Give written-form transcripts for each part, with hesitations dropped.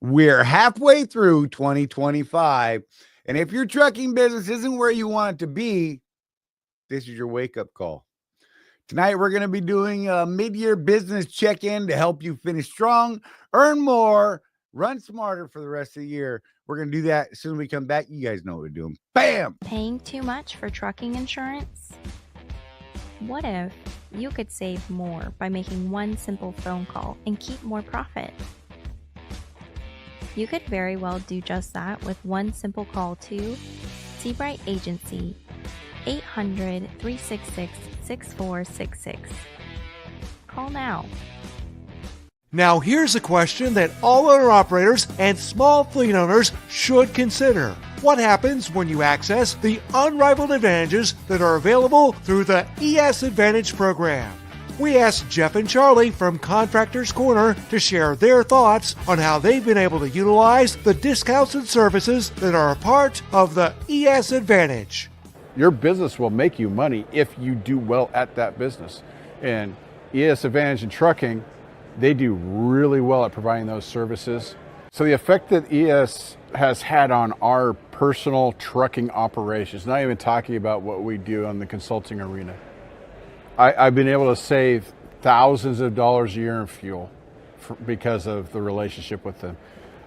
We're halfway through 2025. And if your trucking business isn't where you want it to be, this is your wake up call. Tonight, we're going to be doing a mid-year business check-in to help you finish strong, earn more, run smarter for the rest of the year. We're going to do that as soon as we come back. You guys know what we're doing. Bam! Paying too much for trucking insurance? What if you could save more by making one simple phone call and keep more profit? You could very well do just that with one simple call to Sebrite Agency, 800-366-6466. Call now. Now here's a question that all owner-operators and small fleet owners should consider. What happens when you access the unrivaled advantages that are available through the ES Advantage program? We asked Jeff and Charlie from Contractors Corner to share their thoughts on how they've been able to utilize the discounts and services that are a part of the ES Advantage. Your business will make you money if you do well at that business. And ES Advantage in trucking, they do really well at providing those services. So the effect that ES has had on our personal trucking operations, not even talking about what we do on the consulting arena, I've been able to save thousands of dollars a year in fuel because of the relationship with them.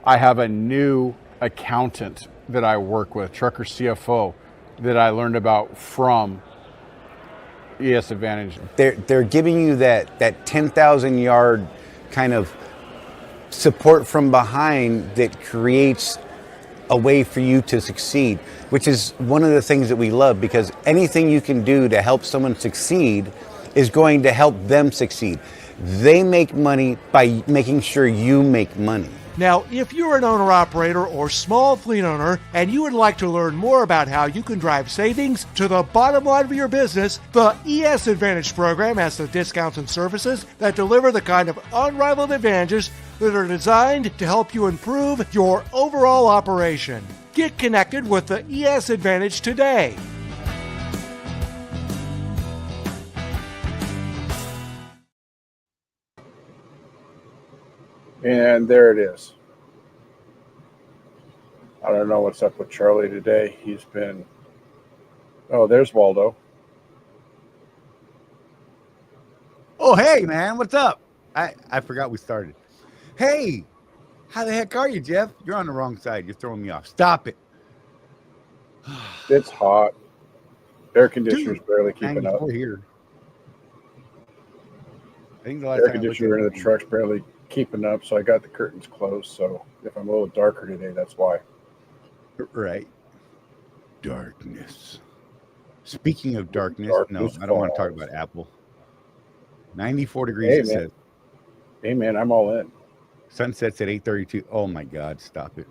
I have a new accountant that I work with, trucker CFO, that I learned about from ES Advantage. They're giving you that 10,000 yard kind of support from behind that creates a way for you to succeed, which is one of the things that we love, because anything you can do to help someone succeed is going to help them succeed. They make money by making sure you make money. Now, if you're an owner-operator or small fleet owner and you would like to learn more about how you can drive savings to the bottom line of your business, the ES Advantage program has the discounts and services that deliver the kind of unrivaled advantages that are designed to help you improve your overall operation. Get connected with the ES Advantage today. And there it is. I don't know what's up with Charlie today. He's been... Oh, there's Waldo. Oh, hey, man. What's up? I forgot we started. Hey, how the heck are you, Jeff? You're on the wrong side. You're throwing me off. Stop it. It's hot. Air conditioner's barely keeping up. Here. I think the last Air time conditioner in the truck's barely keeping up, so I got the curtains closed. So if I'm a little darker today, that's why. Right. Darkness. Speaking of darkness, no, I don't falls. want to talk about Apple. 94 degrees, Hey, man. Hey, man, I'm all in. Sunsets at 8:32. Oh, my God. Stop it.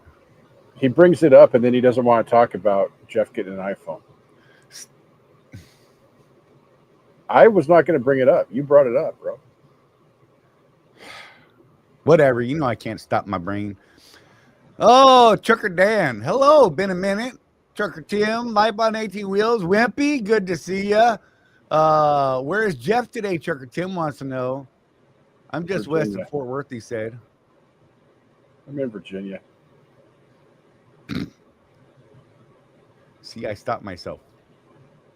He brings it up, and then he doesn't want to talk about Jeff getting an iPhone. I was not going to bring it up. You brought it up, bro. Whatever. You know I can't stop my brain. Oh, Trucker Dan. Hello. Been a minute. Trucker Tim. Life on 18 Wheels. Wimpy. Good to see ya. Where is Jeff today? Trucker Tim wants to know. I'm just Virginia. west of Fort Worth, he said. I'm in Virginia. See, I stopped myself.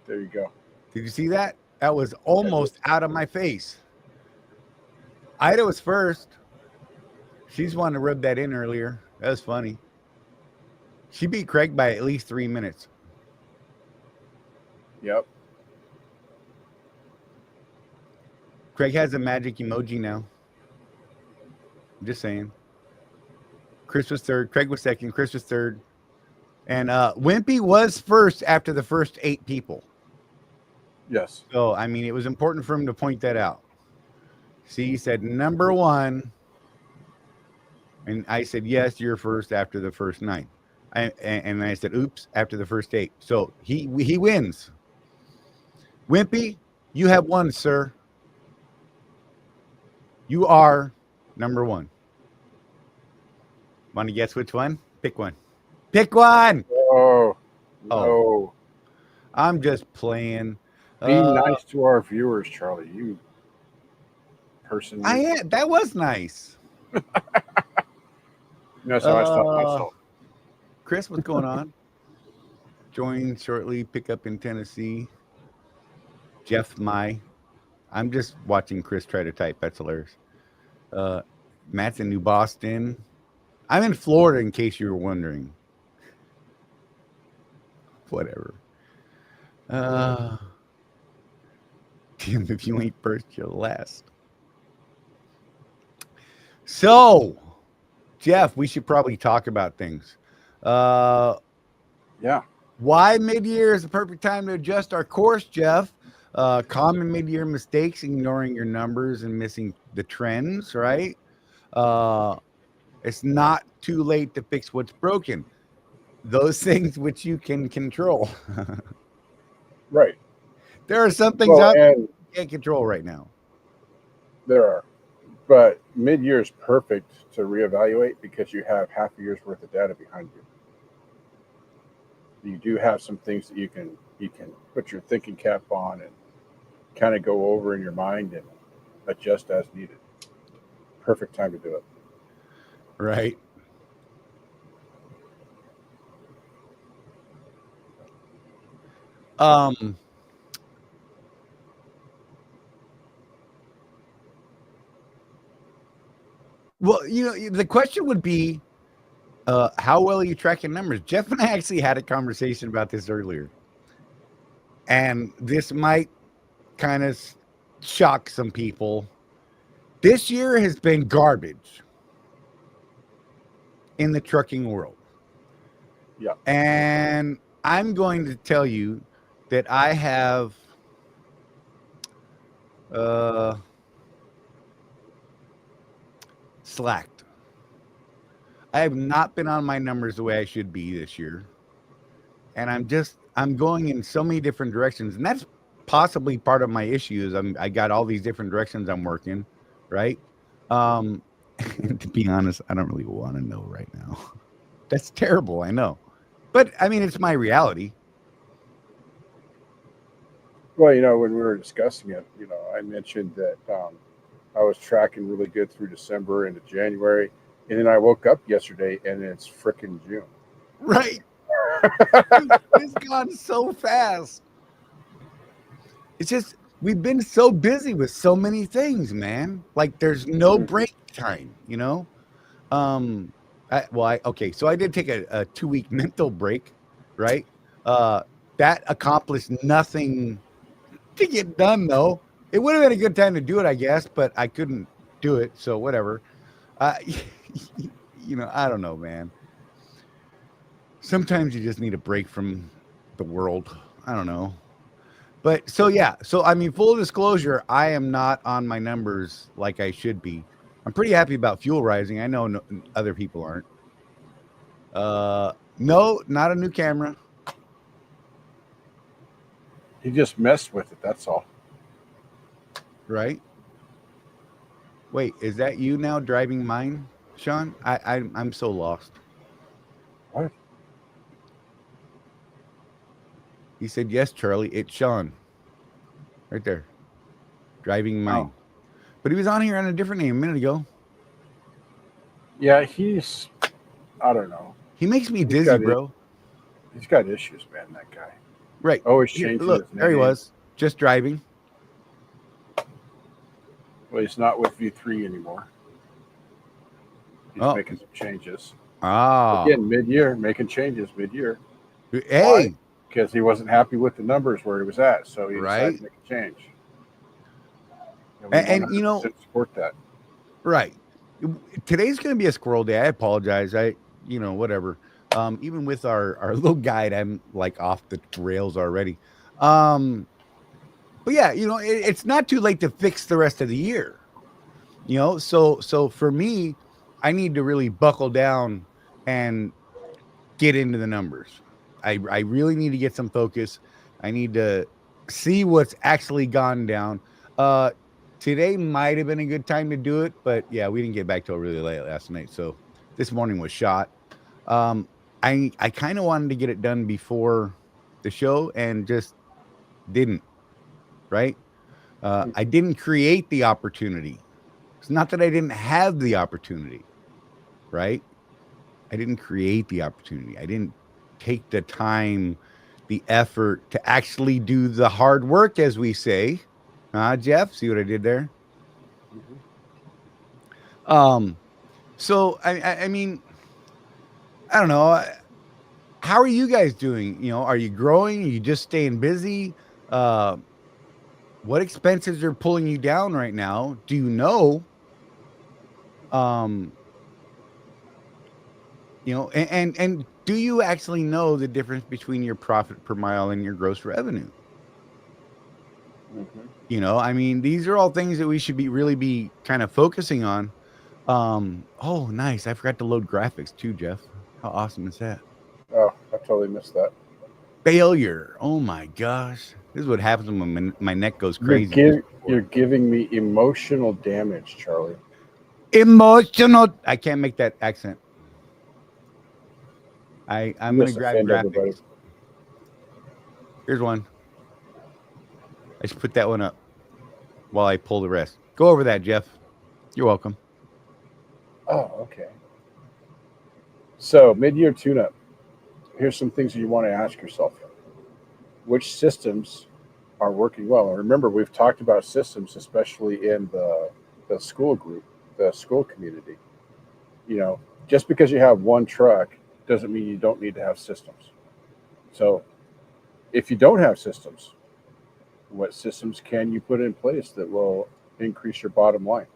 There you go. Did you see that? That was almost out of my face. Ida was first. She's wanting to rub that in earlier. That was funny. She beat Craig by at least 3 minutes. Yep. Craig has a magic emoji now. I'm just saying. Chris was third. Craig was second. Chris was third. And Wimpy was first after the first 8 people. Yes. So, I mean, it was important for him to point that out. See, he said number 1. And I said, yes, you're first after the first 9. And I said, oops, after the first 8. So he wins. Wimpy, you have won, sir. You are number 1. Want to guess which one? Pick one. Pick one. Oh, no. I'm just playing. Be nice to our viewers, Charlie. You person. That was nice. That's how I stop myself. Chris, what's going on? Join shortly. Pick up in Tennessee. Jeff, I'm just watching Chris try to type. That's hilarious. Matt's in New Boston. I'm in Florida, in case you were wondering. Whatever. Tim, if you ain't first, you're last. So, Jeff, we should probably talk about things. Yeah. Why mid-year is the perfect time to adjust our course, Jeff? Common mid-year mistakes, ignoring your numbers and missing the trends, right? It's not too late to fix what's broken. Those things which you can control. Right. There are some things out there you can't control right now. There are. But mid-year is perfect to reevaluate because you have half a year's worth of data behind you. You do have some things that you can put your thinking cap on and kind of go over in your mind and adjust as needed. Perfect time to do it. Right. Well, the question would be, how well are you tracking numbers? Jeff and I actually had a conversation about this earlier. And this might kind of shock some people. This year has been garbage in the trucking world. Yeah. And I'm going to tell you that I have slacked. I have not been on my numbers the way I should be this year. And I'm going in so many different directions. And that's possibly part of my issues. I got all these different directions I'm working, right? And to be honest, I don't really want to know right now. That's terrible, I know. But I mean, it's my reality. Well, when we were discussing it, I mentioned that I was tracking really good through December into January. And then I woke up yesterday and it's freaking June. Right. It's gone so fast. It's just, we've been so busy with so many things, man. Like there's no break time, Okay, so I did take a 2-week mental break, right? That accomplished nothing to get done, though. It would have been a good time to do it, I guess, but I couldn't do it, so whatever. I don't know, man. Sometimes you just need a break from the world. I don't know. But so I mean, full disclosure, I am not on my numbers like I should be. I'm pretty happy about fuel rising. I know other people aren't. No, not a new camera. He just messed with it, that's all. Right? Wait, is that you now driving mine, Sean? I'm so lost. What? He said, yes, Charlie, it's Sean. Right there. Driving mine. Oh. But he was on here on a different name a minute ago. Yeah, I don't know. He makes me dizzy, bro. He's got issues, man, that guy. Right. Always changing his name. There he was. Just driving. Well, he's not with V3 anymore. He's making some changes. Again, mid-year, making changes mid-year. Hey. Why? Because he wasn't happy with the numbers where he was at, so he decided to make a change. And support that. Right. Today's going to be a squirrel day. I apologize. Whatever. Even with our little guide, I'm like off the rails already. But yeah, it's not too late to fix the rest of the year. So for me, I need to really buckle down and get into the numbers. I really need to get some focus. I need to see what's actually gone down. Today might have been a good time to do it, but yeah, we didn't get back till really late last night. So this morning was shot. I kind of wanted to get it done before the show and just didn't, right? I didn't create the opportunity. It's not that I didn't have the opportunity, right? I didn't create the opportunity. I didn't take the time, the effort to actually do the hard work, as we say. Jeff, see what I did there? Um, so I mean, I don't know. How are you guys doing? Are you growing? Are you just staying busy? Uh, what expenses are pulling you down right now? Do you know? Um, and do you actually know the difference between your profit per mile and your gross revenue? I mean, these are all things that we should really be kind of focusing on. Oh, nice. I forgot to load graphics too, Jeff. How awesome is that? Oh, I totally missed that. Failure. Oh my gosh. This is what happens when my neck goes You're, crazy. you're giving me emotional damage, Charlie. Emotional. I can't make that accent. I'm You going to just grab offend graphics. everybody. Here's one. I should put that one up while I pull the rest. Go over that, Jeff. You're welcome. Oh, okay. So, mid-year tune-up. Here's some things you want to ask yourself. Which systems are working well? And remember, we've talked about systems, especially in the school group, the school community. Just because you have one truck doesn't mean you don't need to have systems. So, if you don't have systems, what systems can you put in place that will increase your bottom line?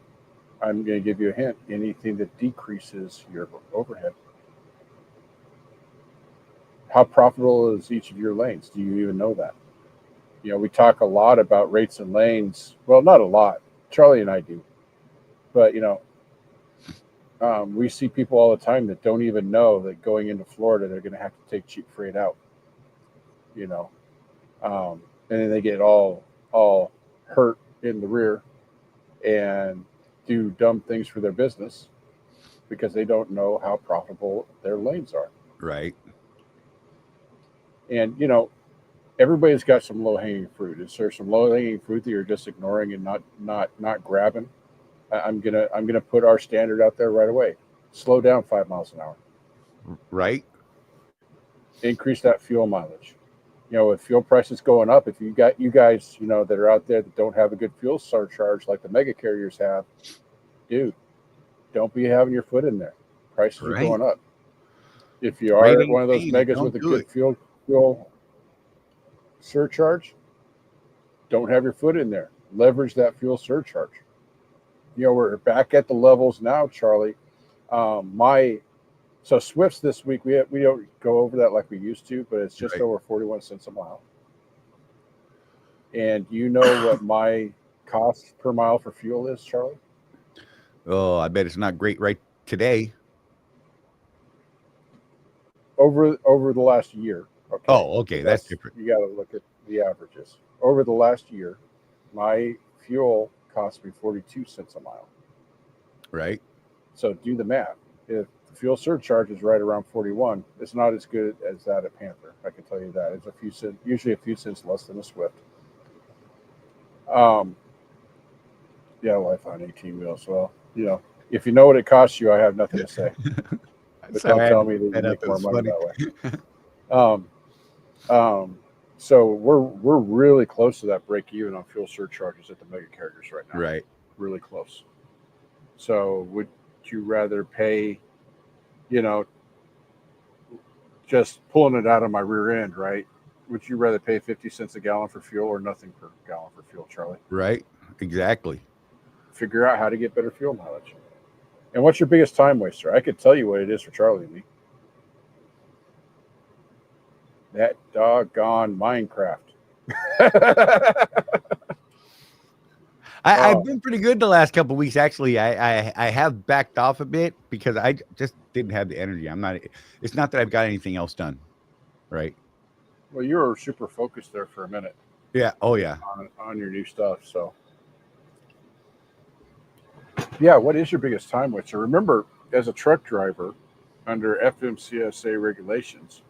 I'm going to give you a hint. Anything that decreases your overhead. How profitable is each of your lanes? Do you even know that? We talk a lot about rates and lanes. Well, not a lot. Charlie and I do. But, we see people all the time that don't even know that going into Florida, they're going to have to take cheap freight out. And then they get all hurt in the rear and do dumb things for their business because they don't know how profitable their lanes are. Right. And everybody's got some low hanging fruit. Is there some low hanging fruit that you're just ignoring and not grabbing? I'm gonna put our standard out there right away. Slow down 5 miles an hour. Right. Increase that fuel mileage. With fuel prices going up, if you got you guys, that are out there that don't have a good fuel surcharge like the mega carriers have, dude, don't be having your foot in there. Prices are going up. If you are one of those megas with a good fuel surcharge, don't have your foot in there. Leverage that fuel surcharge. We're back at the levels now, Charlie. So Swifts this week, we don't go over that like we used to, but it's just over 41 cents a mile. And you know what my cost per mile for fuel is, Charlie? Oh, I bet it's not great right today. Over the last year. Okay. Oh, okay. That's different. You got to look at the averages. Over the last year, my fuel cost me 42 cents a mile. Right. So do the math. If the fuel surcharge is right around 41, it's not as good as that at Panther. I can tell you that. It's usually a few cents less than a Swift. Life on 18 wheels. Well, if you know what it costs you, I have nothing to say. But don't tell me that you make more money that way. So we're really close to that break even on fuel surcharges at the mega carriers right now. Right. Really close. So would you rather pay, just pulling it out of my rear end, right? Would you rather pay 50 cents a gallon for fuel or nothing per gallon for fuel, Charlie? Right. Exactly. Figure out how to get better fuel mileage. And what's your biggest time waster? I could tell you what it is for Charlie and me. That doggone Minecraft. I've been pretty good the last couple of weeks. Actually, I have backed off a bit because I just didn't have the energy. It's not that I've got anything else done. Right. Well, you were super focused there for a minute. Yeah. Oh, yeah. On your new stuff. So, yeah, what is your biggest time waster? Remember, as a truck driver, under FMCSA regulations,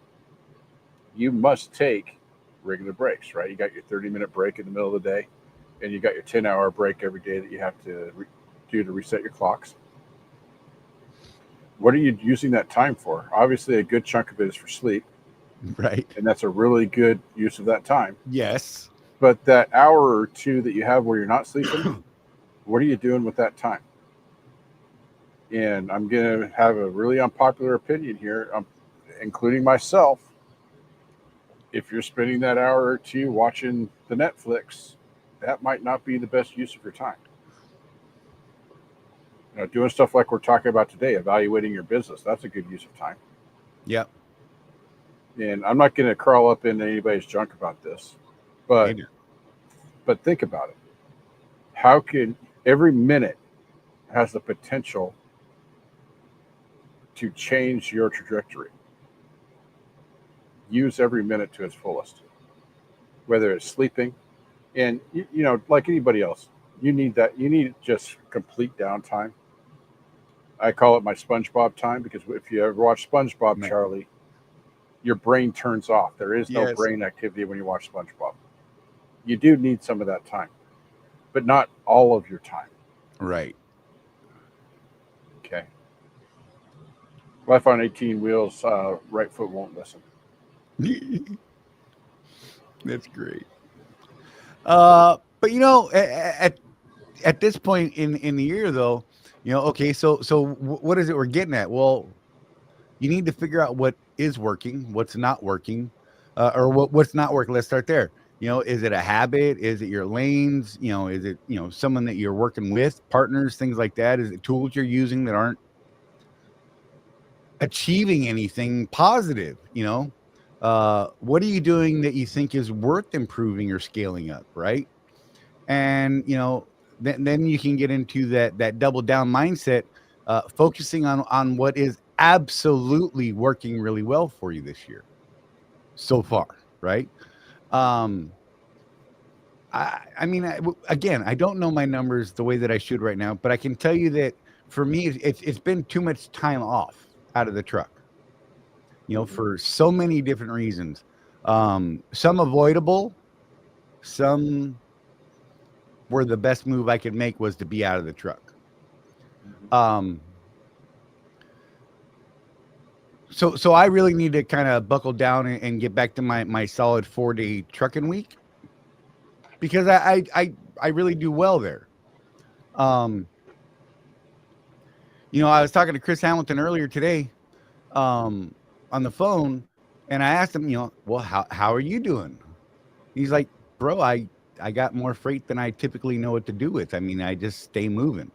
you must take regular breaks, right? You got your 30-minute break in the middle of the day, and you got your 10-hour break every day that you have to do to reset your clocks. What are you using that time for? Obviously, a good chunk of it is for sleep, Right. and that's a really good use of that time. Yes. But that hour or two that you have where you're not sleeping, what are you doing with that time? And I'm going to have a really unpopular opinion here, including myself. If you're spending that hour or two watching the Netflix, that might not be the best use of your time. Doing stuff like we're talking about today, evaluating your business, that's a good use of time. Yep. And I'm not going to crawl up into anybody's junk about this, but think about it. How can every minute has the potential to change your trajectory? Use every minute to its fullest, whether it's sleeping, and like anybody else, you need just complete downtime. I call it my SpongeBob time, because if you ever watch SpongeBob, Charlie, your brain turns off. There is no brain activity when you watch SpongeBob. You do need some of that time, but not all of your time. Right. Okay. Life on 18 wheels, right foot won't listen. That's great. But at this point in the year, though, okay, so what is it we're getting at? Well, you need to figure out what is working, what's not working, or what's not working. Let's start there. Is it a habit? Is it your lanes? Is it someone that you're working with, partners, things like that? Is it tools you're using that aren't achieving anything positive? What are you doing that you think is worth improving or scaling up, right? And then you can get into that double down mindset, focusing on what is absolutely working really well for you this year so far, right? Again, I don't know my numbers the way that I should right now, but I can tell you that for me, it's been too much time off out of the truck, for so many different reasons. Some avoidable, some where the best move I could make was to be out of the truck. So I really need to kind of buckle down and get back to my solid 4-day trucking week, because I really do well there. I was talking to Chris Hamilton earlier today on the phone, and I asked him, well, how are you doing? He's like, bro, I got more freight than I typically know what to do with. I just stay moving.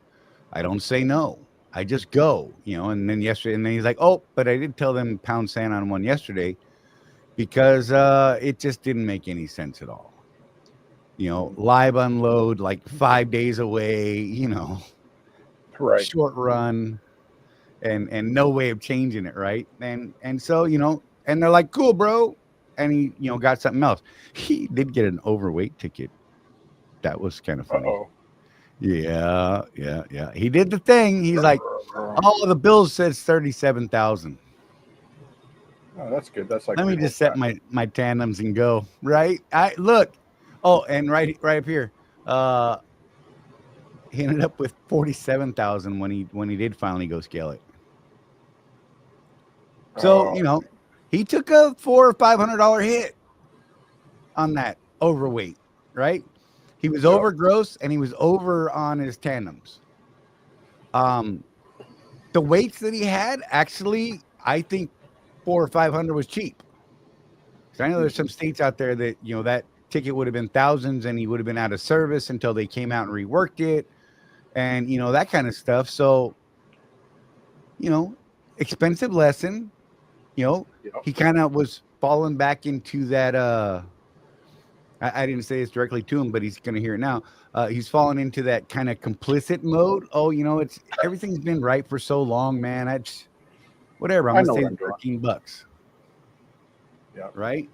I don't say no. I just go, and then he's like, oh, but I did tell them pound sand on one yesterday because it just didn't make any sense at all. Live unload, like 5 days away, Right. short run, and no way of changing it, right? And so, and they're like, cool, bro. And he, got something else. He did get an overweight ticket. That was kind of funny. Uh-oh. Yeah. He did the thing. He's like, oh, the bill says 37,000. Oh, that's good. That's like, let me just set my tandems and go. Right. Look. Oh, and right up here. He ended up with 47,000 when he did finally go scale it. So, he took a $400 or $500 hit on that overweight, right? He was over gross and he was over on his tandems. The weights that he had, actually, I think $400 or $500 was cheap. So I know there's some states out there that, that ticket would have been thousands and he would have been out of service until they came out and reworked it and, that kind of stuff. So, expensive lesson. He kind of was falling back into that. I didn't say this directly to him, but he's going to hear it now. He's fallen into that kind of complicit mode. Oh, it's everything's been right for so long, man. Whatever. I'm going to say $13. Yeah. Right.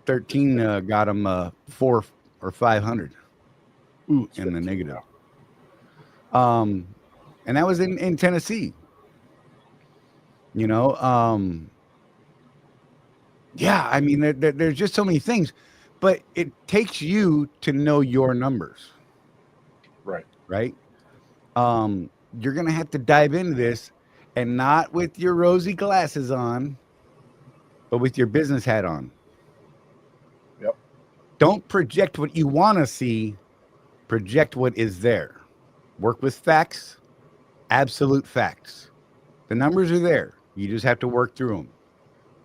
13 got him 400 or 500. Ooh, in the negative. And that was in Tennessee. Yeah, there's just so many things, but it takes you to know your numbers. Right. Right. you're going to have to dive into this, and not with your rosy glasses on, but with your business hat on. Yep. Don't project what you want to see, project what is there. Work with facts, absolute facts. The numbers are there. You just have to work through them,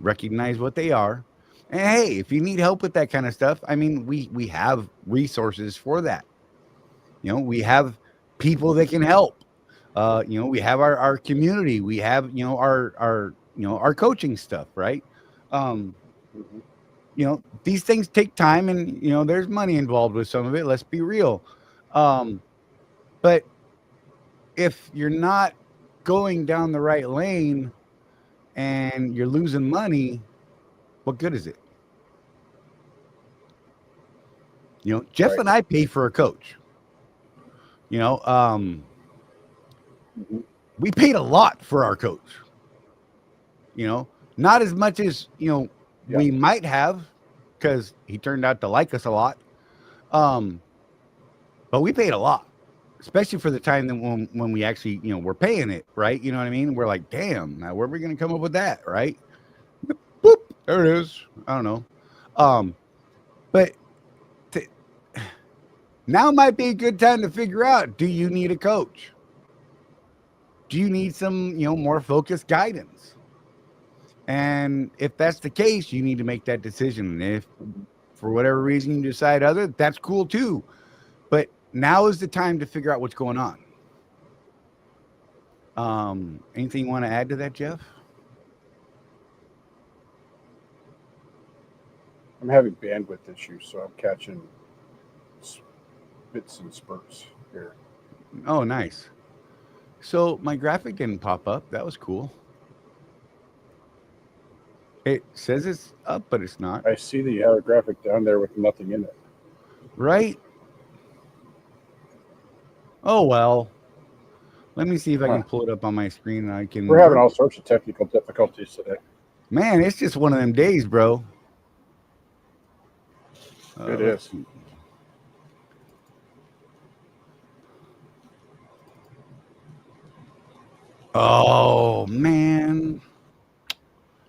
recognize what they are. And hey, if you need help with that kind of stuff, I mean, we have resources for that. You know, we have people that can help. You know, we have our community. We have, you know, our coaching stuff, right? Mhm. You know, these things take time, and you know, there's money involved with some of it. Let's be real. But if you're not going down the right lane and you're losing money, what good is it? You know, Jeff Right. and I pay for a coach. You know, Mhm. we paid a lot for our coach. You know, not as much as, you know, Yeah. we might have, because he turned out to like us a lot. But we paid a lot, especially for the time that when we actually, you know, we're paying it, right? You know what I mean? We're like, damn, now where are we going to come up with that, right? Boop, there it is. I don't know. But t- now might be a good time to figure out, do you need a coach? Do you need some, you know, more focused guidance? And if that's the case, you need to make that decision. And if for whatever reason you decide other, that's cool too. But now is the time to figure out what's going on. Anything you want to add to that, Jeff? I'm having bandwidth issues, so I'm catching bits and spurts here. Oh, nice. So my graphic didn't pop up. That was cool. It says it's up, but it's not. I see that you have a graphic down there with nothing in it. Right? Oh, well. Let me see if I Huh. can pull it up on my screen and I can. We're having all sorts of technical difficulties today. Man, it's just one of them days, bro. It Let's is. see. Oh, man.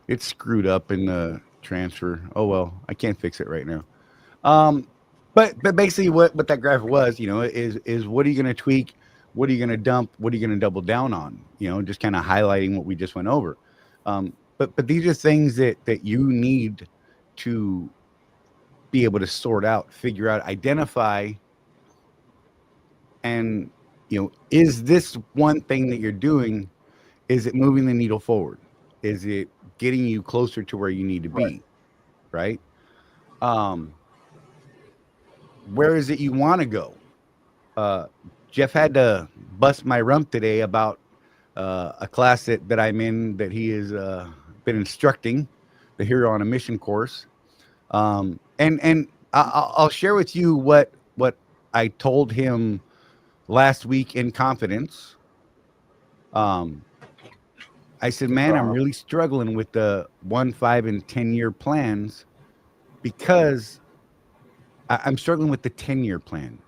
It's screwed up in the transfer. Oh, well. I can't fix it right now. But basically what that graphic was, you know, is what are you going to tweak? What are you going to dump? What are you going to double down on? You know, just kind of highlighting what we just went over. But these are things that you need to be able to sort out, figure out, identify, and you know, is this one thing that you're doing? Is it moving the needle forward? Is it getting you closer to where you need to Right. be? Right? Um, where is it you want to go? Uh, Jeff had to bust my rump today about a class that I'm in that he has been instructing, the Hero on a Mission course. And I'll share with you what I told him last week in confidence. Um, I said, man, I'm Uh-huh. really struggling with the 1, 5, and 10-year plans because I'm struggling with the 10-year plan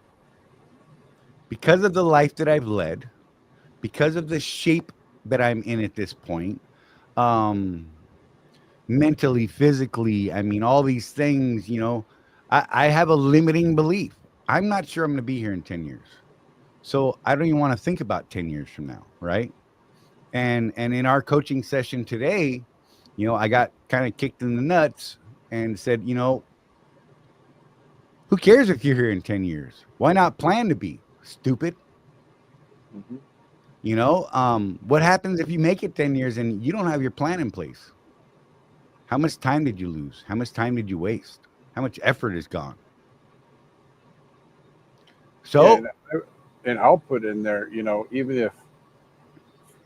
because of the life that I've led, because of the shape that I'm in at this point, um, mentally, physically. I mean, all these things, you know, I have a limiting belief. I'm not sure I'm going to be here in 10 years. So I don't even want to think about 10 years from now. Right. And in our coaching session today, you know, I got kind of kicked in the nuts and said, you know, who cares if you're here in 10 years? Why not plan to be stupid? Mm-hmm. You know, what happens if you make it 10 years and you don't have your plan in place? How much time did you lose? How much time did you waste? How much effort is gone? Yeah, So, and I'll put in there, you know, even if,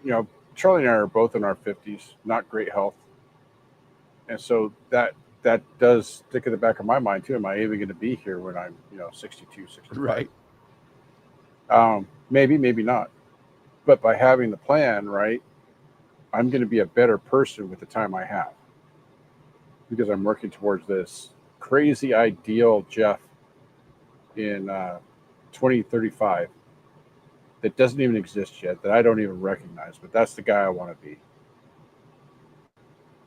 you know, Charlie and I are both in our 50s, not great health. And so that does stick in the back of my mind too. Am I even going to be here when I'm, you know, 62, 65? right, Maybe, maybe not. But by having the plan, right, I'm going to be a better person with the time I have because I'm working towards this crazy ideal Jeff in 2035 that doesn't even exist yet, that I don't even recognize, but that's the guy I want to be.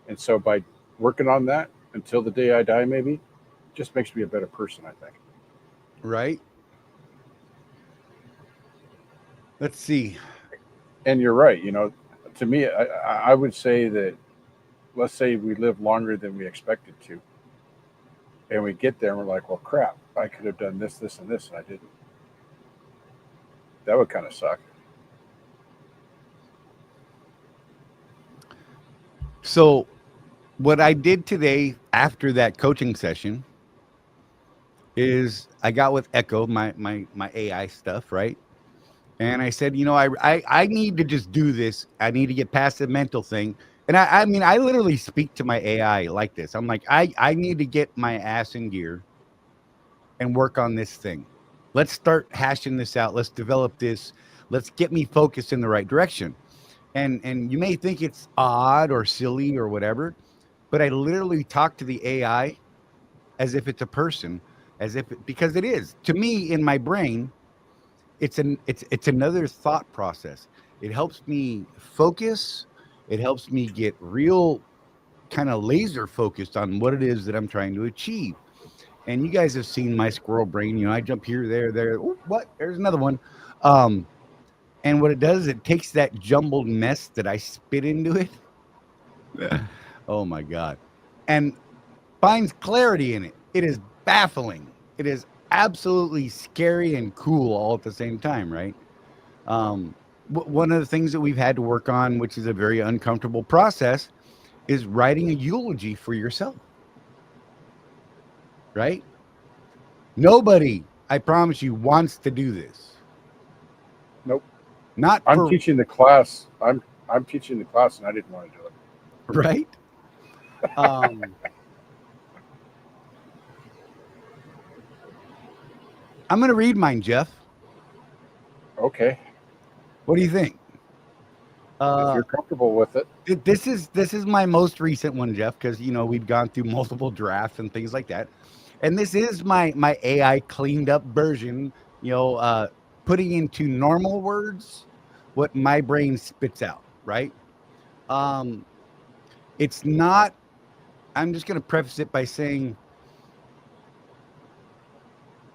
And so by working on that until the day I die, maybe, just makes me a better person, I think. Right. Let's see. And you're right. To me, I would say that, let's say we live longer than we expected to, and we get there and we're like, well, crap, I could have done this, this, and this, and I didn't. That would kind of suck. So what I did today after that coaching session is I got with Echo, my AI stuff, right? And I said, I need to just do this. I need to get past the mental thing. And I mean, I literally speak to my AI like this. I'm like, I need to get my ass in gear and work on this thing. Let's start hashing this out. Let's develop this. Let's get me focused in the right direction. And you may think it's odd or silly or whatever, but I literally talk to the AI as if it's a person, because it is. To me, in my brain, it's another thought process. It helps me focus. It helps me get real kind of laser focused on what it is that I'm trying to achieve. And you guys have seen my squirrel brain. I jump here, there. Ooh, what? There's another one. And what it does is it takes that jumbled mess that I spit into it. Oh my God. And finds clarity in it. It is baffling. It is absolutely scary and cool all at the same time, right? One of the things that we've had to work on, which is a very uncomfortable process, is writing a eulogy for yourself. Right? Nobody, I promise you, wants to do this. Nope. I'm teaching the class. I'm teaching the class, and I didn't want to do it. Right? I'm going to read mine, Jeff. Okay. What do you think? If you're comfortable with it. This is my most recent one, Jeff, because we've gone through multiple drafts and things like that. And this is my AI cleaned up version, putting into normal words what my brain spits out, right? It's not, I'm just going to preface it by saying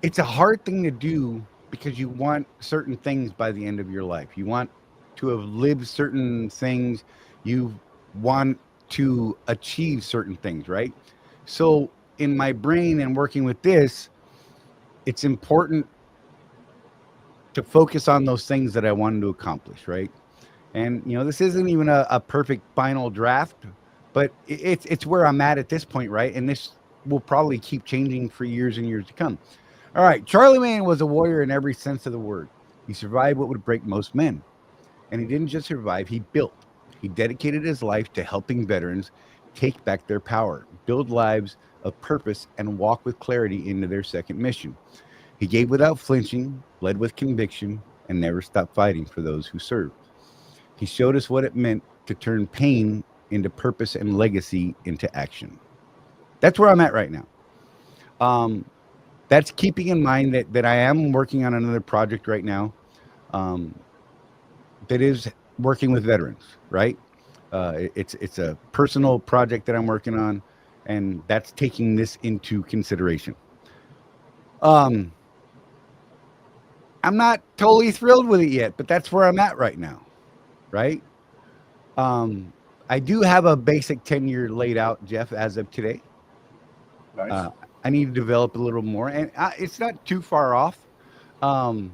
it's a hard thing to do because you want certain things by the end of your life. You want to have lived certain things. You want to achieve certain things, right? So in my brain and working with this, it's important to focus on those things that I wanted to accomplish, right? And this isn't even a perfect final draft, but it's where I'm at this point, right? And this will probably keep changing for years and years to come. All right, Charlie Mann was a warrior in every sense of the word. He survived what would break most men. And he didn't just survive, he built. He dedicated his life to helping veterans take back their power, build lives of purpose, and walk with clarity into their second mission. He gave without flinching, led with conviction, and never stopped fighting for those who served. He showed us what it meant to turn pain into purpose and legacy into action. That's where I'm at right now. That's keeping in mind that I am working on another project right now that is working with veterans, right? It's a personal project that I'm working on, and that's taking this into consideration. I'm not totally thrilled with it yet, but that's where I'm at right now, right? I do have a basic 10-year laid out, Jeff, as of today. Nice. I need to develop a little more, and it's not too far off. I'm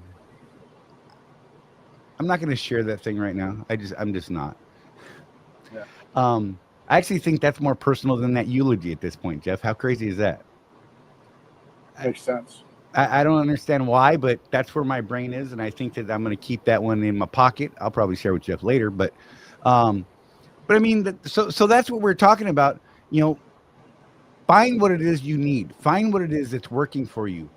not going to share that thing right now. I'm just not. Yeah. I actually think that's more personal than that eulogy at this point, Jeff. How crazy is that? Makes sense. I don't understand why, but that's where my brain is, and I think that I'm going to keep that one in my pocket. I'll probably share with Jeff later, but I mean, so that's what we're talking about. Find what it is you need. Find what it is that's working for you.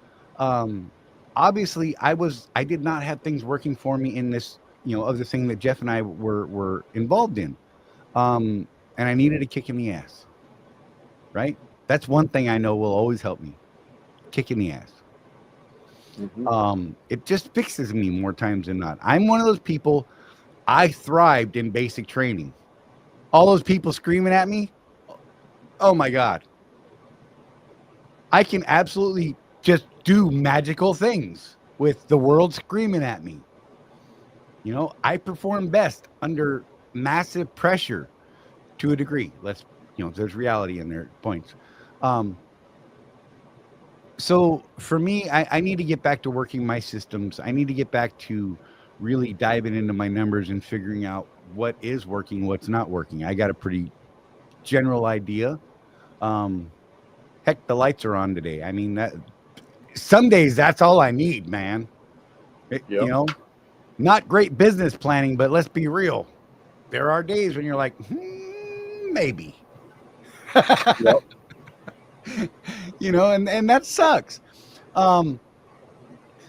Obviously, I did not have things working for me in this, other thing that Jeff and I were involved in, and I needed a kick in the ass. Right? That's one thing I know will always help me. Kick in the ass. It just fixes me more times than not. I'm one of those people. I thrived in basic training. All those people screaming at me, oh my God. I can absolutely just do magical things with the world screaming at me. You know, I perform best under massive pressure to a degree. There's reality in their points. So for me, I need to get back to working my systems. I need to get back to really diving into my numbers and figuring out what is working, what's not working. I got a pretty general idea. Heck, the lights are on today. I mean, some days that's all I need, man. You know, not great business planning, but let's be real. There are days when you're like, maybe. Yep. You know, and that sucks.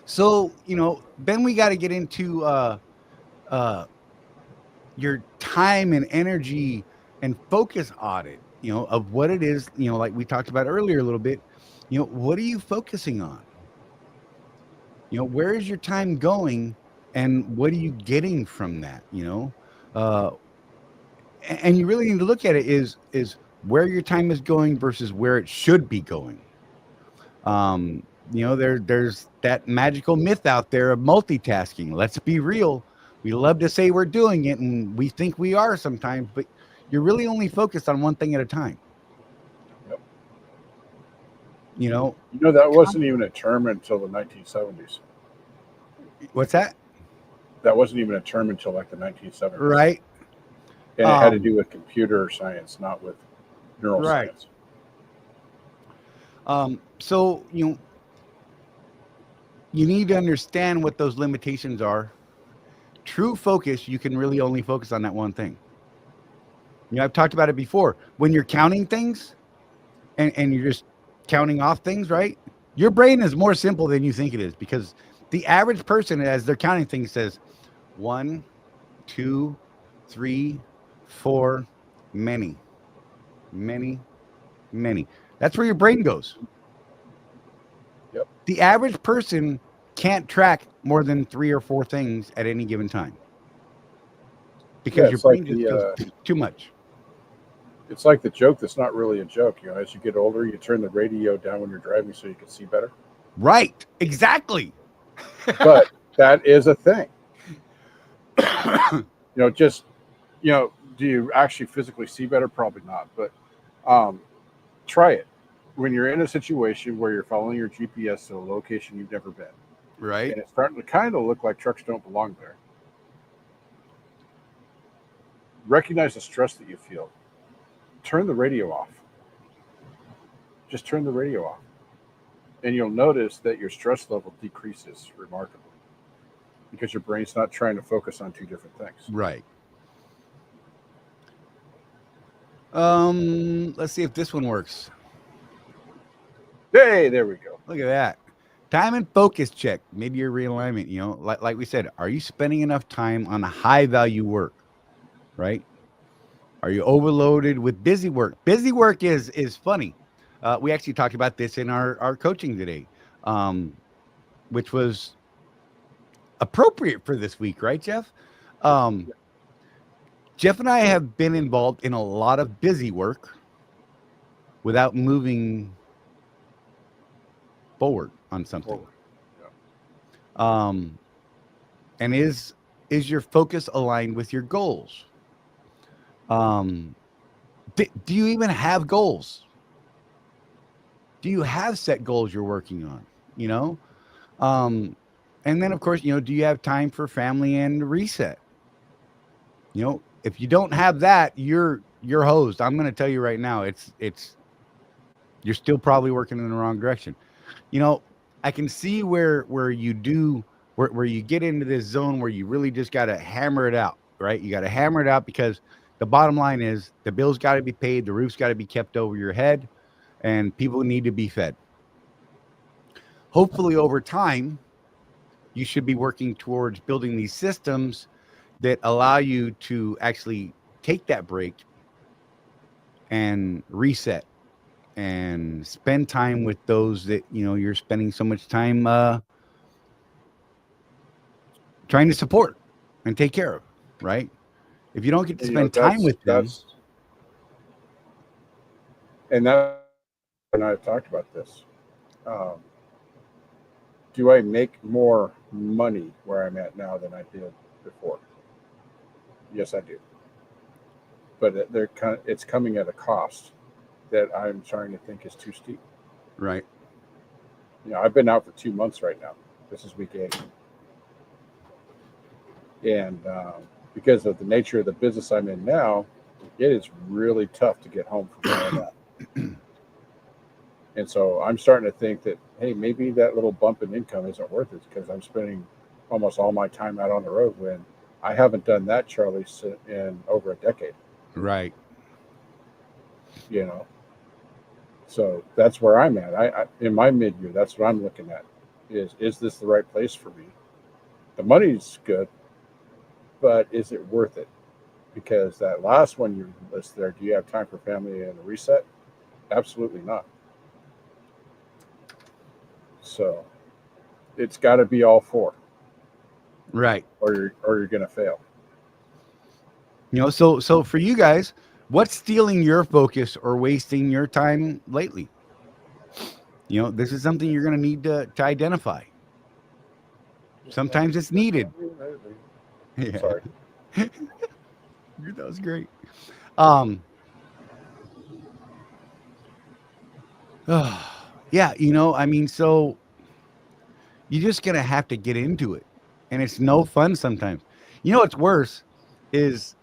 So, you know, then we got to get into your time and energy and focus audit, you know, of what it is, you know, like we talked about earlier a little bit. You know, what are you focusing on? You know, where is your time going and what are you getting from that, you know? And you really need to look at it is where your time is going versus where it should be going. You know, there's that magical myth out there of multitasking. Let's be real. We love to say we're doing it and we think we are sometimes, but you're really only focused on one thing at a time. Yep. You know, that wasn't even a term until the 1970s. What's that? That wasn't even a term until like the 1970s. Right. And it had to do with computer science, not with neuroscience. Right. So, you need to understand what those limitations are. True focus, you can really only focus on that one thing. You know, I've talked about it before. When you're counting things and you're just counting off things, right? Your brain is more simple than you think it is because the average person, as they're counting things, says 1, 2, 3, 4, many. That's where your brain goes. Yep. The average person can't track more than 3 or 4 things at any given time because your brain just goes too much. It's like the joke that's not really a joke. You know, as you get older, you turn the radio down when you're driving so you can see better. Right. Exactly. But that is a thing. Do you actually physically see better? Probably not. But try it. When you're in a situation where you're following your GPS to a location you've never been. Right. And it's starting to kind of look like trucks don't belong there. Recognize the stress that you feel. Turn the radio off. Just turn the radio off. And you'll notice that your stress level decreases remarkably because your brain's not trying to focus on 2 different things. Right. Let's see if this one works. Hey, there we go. Look at that. Time and focus check, mid-year realignment. You know, like we said, are you spending enough time on high value work? Right? Are you overloaded with busy work? Busy work is funny. We actually talked about this in our coaching today, which was appropriate for this week, right, Jeff? Jeff and I have been involved in a lot of busy work without moving forward on something. And is your focus aligned with your goals? Do you even have goals? Do you have set goals you're working on? You know, and then of course, you know, do you have time for family and reset? You know, if you don't have that, you're hosed. I'm going to tell you right now, you're still probably working in the wrong direction. You know, I can see where you get into this zone where you really just got to hammer it out, right? You got to hammer it out because the bottom line is the bills got to be paid, the roof's got to be kept over your head, and people need to be fed. Hopefully over time, you should be working towards building these systems that allow you to actually take that break and reset and spend time with those that, you know, you're spending so much time trying to support and take care of, right? If you don't get to And, spend time with them, and I've talked about this. Do I make more money where I'm at now than I did before? Yes, I do. But it's coming at a cost that I'm starting to think is too steep. right? I've been out for 2 months right now. This is week 8. And because of the nature of the business I'm in now, it is really tough to get home from where I'm at. And so I'm starting to think that, hey, maybe that little bump in income isn't worth it because I'm spending almost all my time out on the road when I haven't done that, Charlie, in over a decade. Right. So that's where I'm at. I in my mid-year, that's what I'm looking at. Is this the right place for me? The money's good, but is it worth it? Because that last one you list there, do you have time for family and a reset? Absolutely not. So it's got to be all 4. Right. Or you're going to fail. So for you guys, what's stealing your focus or wasting your time lately? This is something you're going to need to identify. Sometimes it's needed. Yeah. Sorry. That was great. Yeah, so you're just going to have to get into it. And it's no fun sometimes. What's worse is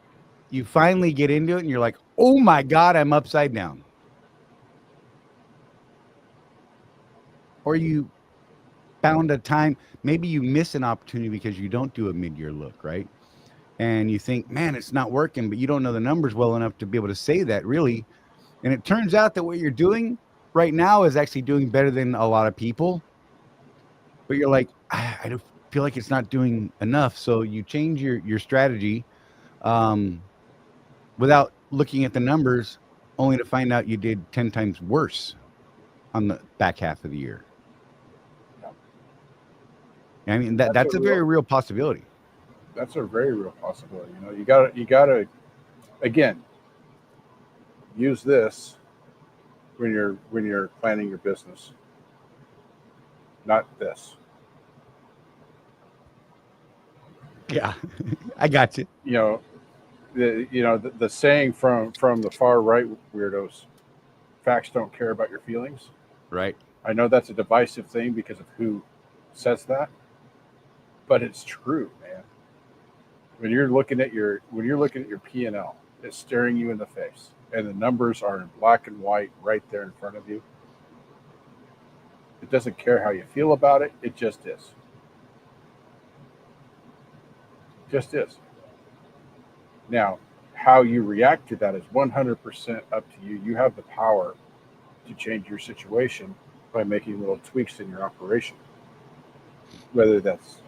you finally get into it and you're like, oh my God, I'm upside down. Or you found a time, maybe you miss an opportunity because you don't do a mid-year look, right? And you think, man, it's not working, but you don't know the numbers well enough to be able to say that really. And it turns out that what you're doing right now is actually doing better than a lot of people. But you're like, I don't feel like it's not doing enough. So you change your strategy without looking at the numbers, only to find out you did 10 times worse on the back half of the year. I mean, that's a very real possibility. That's a very real possibility. You gotta again use this when you're planning your business, not this. Yeah, I got you. The saying from the far right weirdos, facts don't care about your feelings. Right. I know that's a divisive thing because of who says that, but it's true, man. When you're looking at your P&L, it's staring you in the face, and the numbers are in black and white right there in front of you. It doesn't care how you feel about it. It just is. Just is. Now, how you react to that is 100% up to you. You have the power to change your situation by making little tweaks in your operation. Whether that's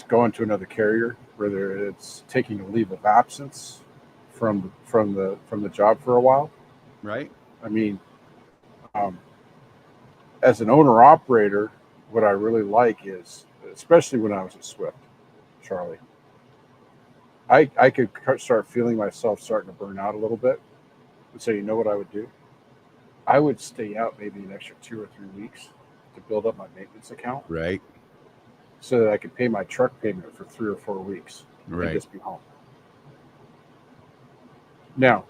going to another carrier, whether it's taking a leave of absence from the job for a while. Right. I mean, as an owner operator, what I really like is, especially when I was at Swift, Charlie, I could start feeling myself starting to burn out a little bit. And so you know what I would do? I would stay out maybe an extra 2 or 3 weeks to build up my maintenance account. Right. So that I could pay my truck payment for 3 or 4 weeks. Right. And just be home. Now,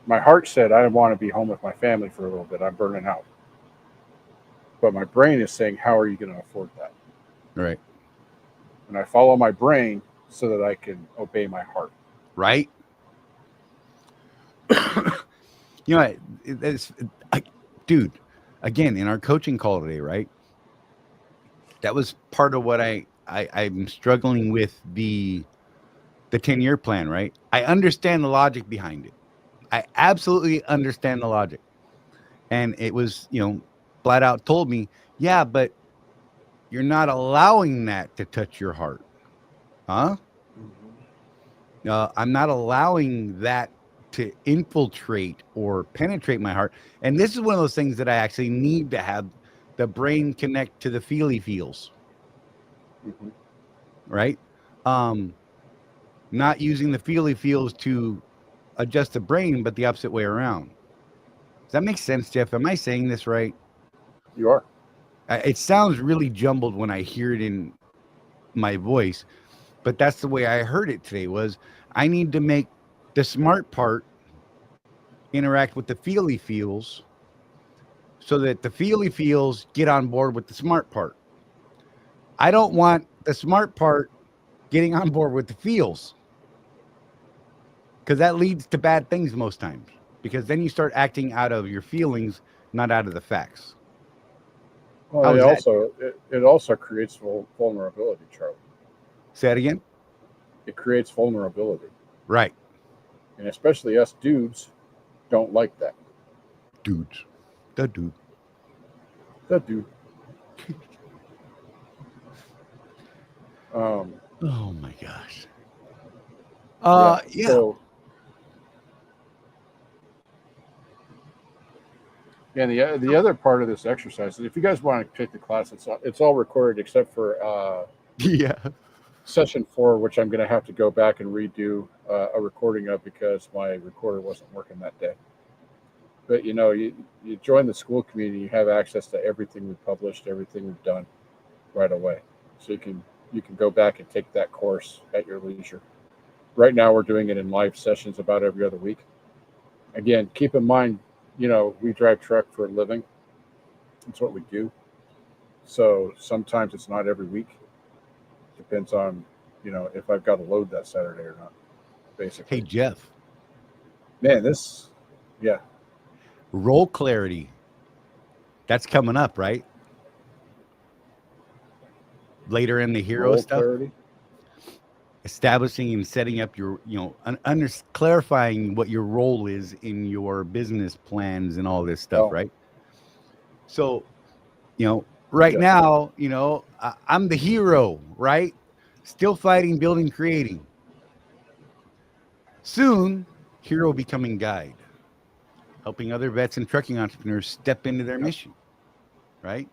my heart said I want to be home with my family for a little bit. I'm burning out. But my brain is saying, how are you going to afford that? Right. And I follow my brain so that I can obey my heart. Right. Dude, again, in our coaching call today, right? That was part of what I'm struggling with the 10-year plan, right? I understand the logic behind it. I absolutely understand the logic. And it was, flat out told me, yeah, but you're not allowing that to touch your heart. Huh? I'm not allowing that to infiltrate or penetrate my heart. And this is one of those things that I actually need to have the brain connect to the feely feels. Mm-hmm. right? Not using the feely feels to adjust the brain, but the opposite way around. Does that make sense, Jeff? Am I saying this right? You are. It sounds really jumbled when I hear it in my voice, but that's the way I heard it today. Was I need to make the smart part interact with the feely feels so that the feely feels get on board with the smart part. I don't want the smart part getting on board with the feels, because that leads to bad things most times, because then you start acting out of your feelings, not out of the facts. Well, How it is that? also it also creates vulnerability, Charlie. Say that again. It creates vulnerability, Right. and especially us dudes don't like that. Dudes. The dude. The dude. Oh my gosh. Yeah. So, and the other part of this exercise is, if you guys want to take the class, it's all recorded except for Yeah. session 4, which I'm going to have to go back and redo a recording of because my recorder wasn't working that day. But you join the school community, you have access to everything we've published, everything we've done right away, so you can go back and take that course at your leisure. Right now, we're doing it in live sessions about every other week. Again, keep in mind, we drive truck for a living. That's what we do. So sometimes it's not every week. Depends on, if I've got a load that Saturday or not, basically. Hey, Jeff. Man, yeah. Role clarity. That's coming up, right? Later in the hero Role stuff. clarity. Establishing and setting up your, clarifying what your role is in your business plans and all this stuff, right? So, right now, I'm the hero, right? Still fighting, building, creating. Soon, hero becoming guide, helping other vets and trucking entrepreneurs step into their mission, right?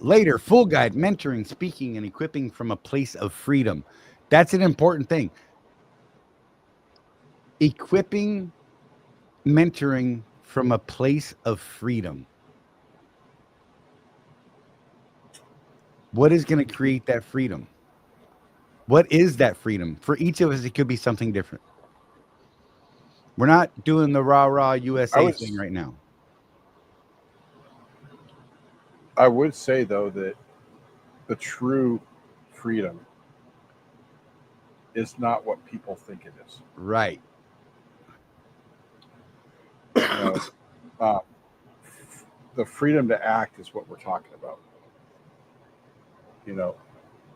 Later, full guide, mentoring, speaking, and equipping from a place of freedom. That's an important thing. Equipping, mentoring from a place of freedom. What is going to create that freedom? What is that freedom? For each of us, it could be something different. We're not doing the rah-rah USA thing right now. I would say, though, that the true freedom is not what people think it is. Right. The freedom to act is what we're talking about.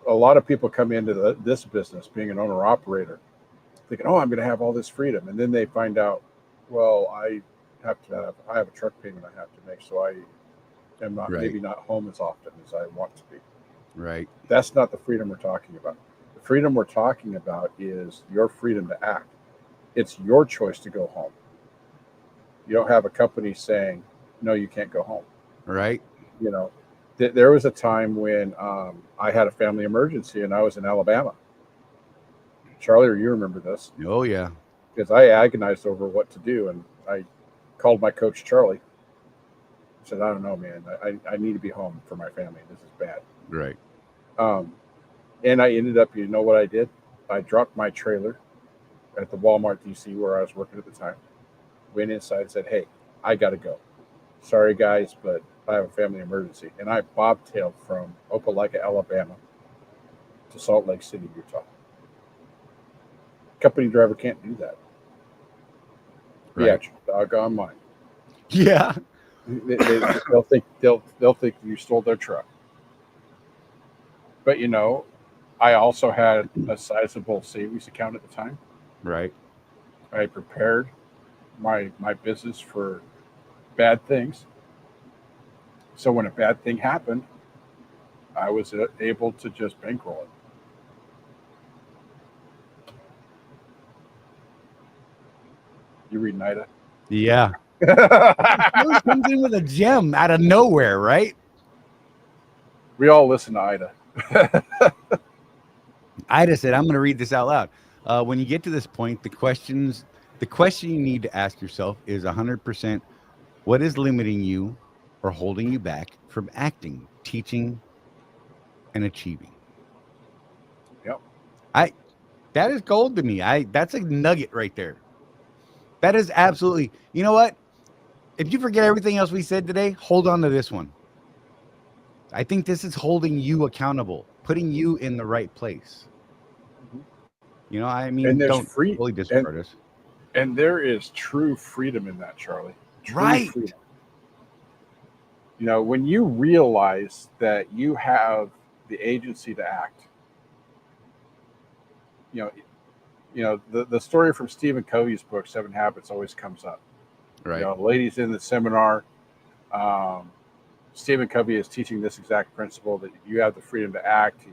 A lot of people come into this business, being an owner-operator, thinking, oh, I'm going to have all this freedom. And then they find out, well, I have a truck payment I have to make, so I am not maybe not home as often as I want to be. Right. That's not the freedom we're talking about. The freedom we're talking about is your freedom to act. It's your choice to go home. You don't have a company saying, no, you can't go home. Right. There was a time when I had a family emergency and I was in Alabama. Charlie, you remember this? Oh, yeah. Because I agonized over what to do, and I called my coach, Charlie. I said, I don't know, man. I need to be home for my family. This is bad. Right. And I ended up, you know what I did? I dropped my trailer at the Walmart DC where I was working at the time. Went inside and said, hey, I got to go. Sorry, guys, but I have a family emergency. And I bobtailed from Opelika, Alabama to Salt Lake City, Utah. Company driver can't do that. Right. Yeah, doggone mine. Yeah. They'll think you stole their truck. But I also had a sizable savings account at the time. Right. I prepared my business for bad things. So when a bad thing happened, I was able to just bankroll it. You read Ida? Yeah. It comes in with a gem out of nowhere, right? We all listen to Ida. Ida said, I'm going to read this out loud. When you get to this point, the question you need to ask yourself is 100%, what is limiting you or holding you back from acting, teaching, and achieving? Yep. That is gold to me. That's a nugget right there. That is absolutely, you know what? If you forget everything else we said today, hold on to this one. I think this is holding you accountable, putting you in the right place. You know, I mean, And there's don't fully disregard us. And there is true freedom in that, Charlie. True Right. freedom. You know, when you realize that you have the agency to act, you know, the story from Stephen Covey's book, 7 Habits, always comes up. Right. You know, ladies in the seminar, Stephen Covey is teaching this exact principle that you have the freedom to act.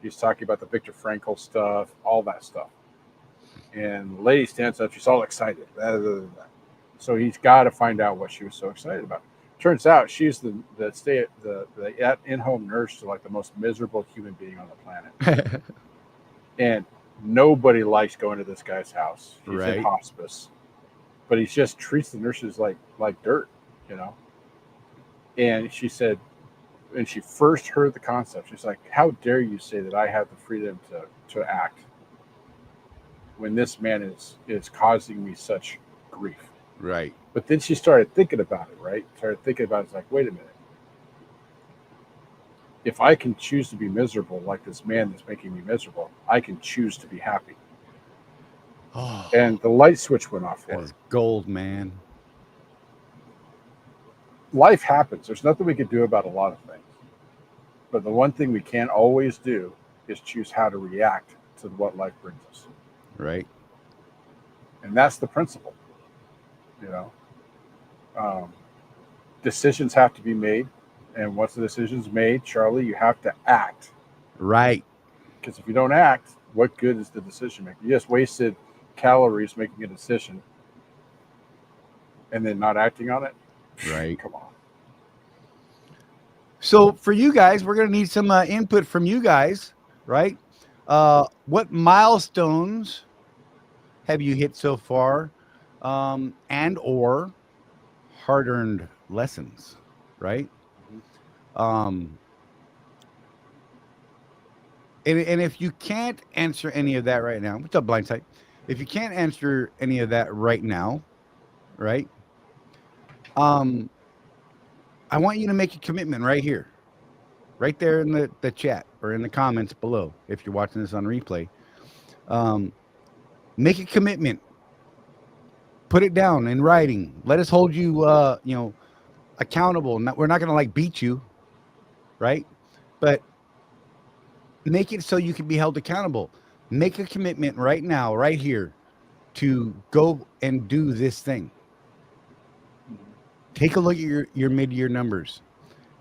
He's talking about the Viktor Frankl stuff, all that stuff. And the lady stands up, she's all excited. So he's got to find out what she was so excited about. Turns out she's the in-home nurse to like the most miserable human being on the planet. And nobody likes going to this guy's house. He's in hospice. But he just treats the nurses like dirt, you know. And she said, when she first heard the concept, she's like, how dare you say that I have the freedom to act when this man is causing me such grief? Right. But then she started thinking about it, right? Started thinking about it. It's like, wait a minute. If I can choose to be miserable like this man that's making me miserable, I can choose to be happy. Oh, and the light switch went off for that her. is gold, man. Life happens. There's nothing we can do about a lot of things. But the one thing we can't always do is choose how to react to what life brings us. Right. And that's the principle. You know, decisions have to be made. And once the decision's made, Charlie, you have to act. Right. Because if you don't act, what good is the decision making? You just wasted calories making a decision and then not acting on it. Right. Come on. So for you guys, we're going to need some input from you guys, right? What milestones have you hit so far, and or hard-earned lessons, right? And if you can't answer any of that right now, what's up, Blindside? If you can't answer any of that right now, right? I want you to make a commitment right here, right there in the chat or in the comments below. If you're watching this on replay, make a commitment, put it down in writing. Let us hold you, accountable. We're not going to like beat you, right? But make it so you can be held accountable. Make a commitment right now, right here, to go and do this thing. Take a look at your mid-year numbers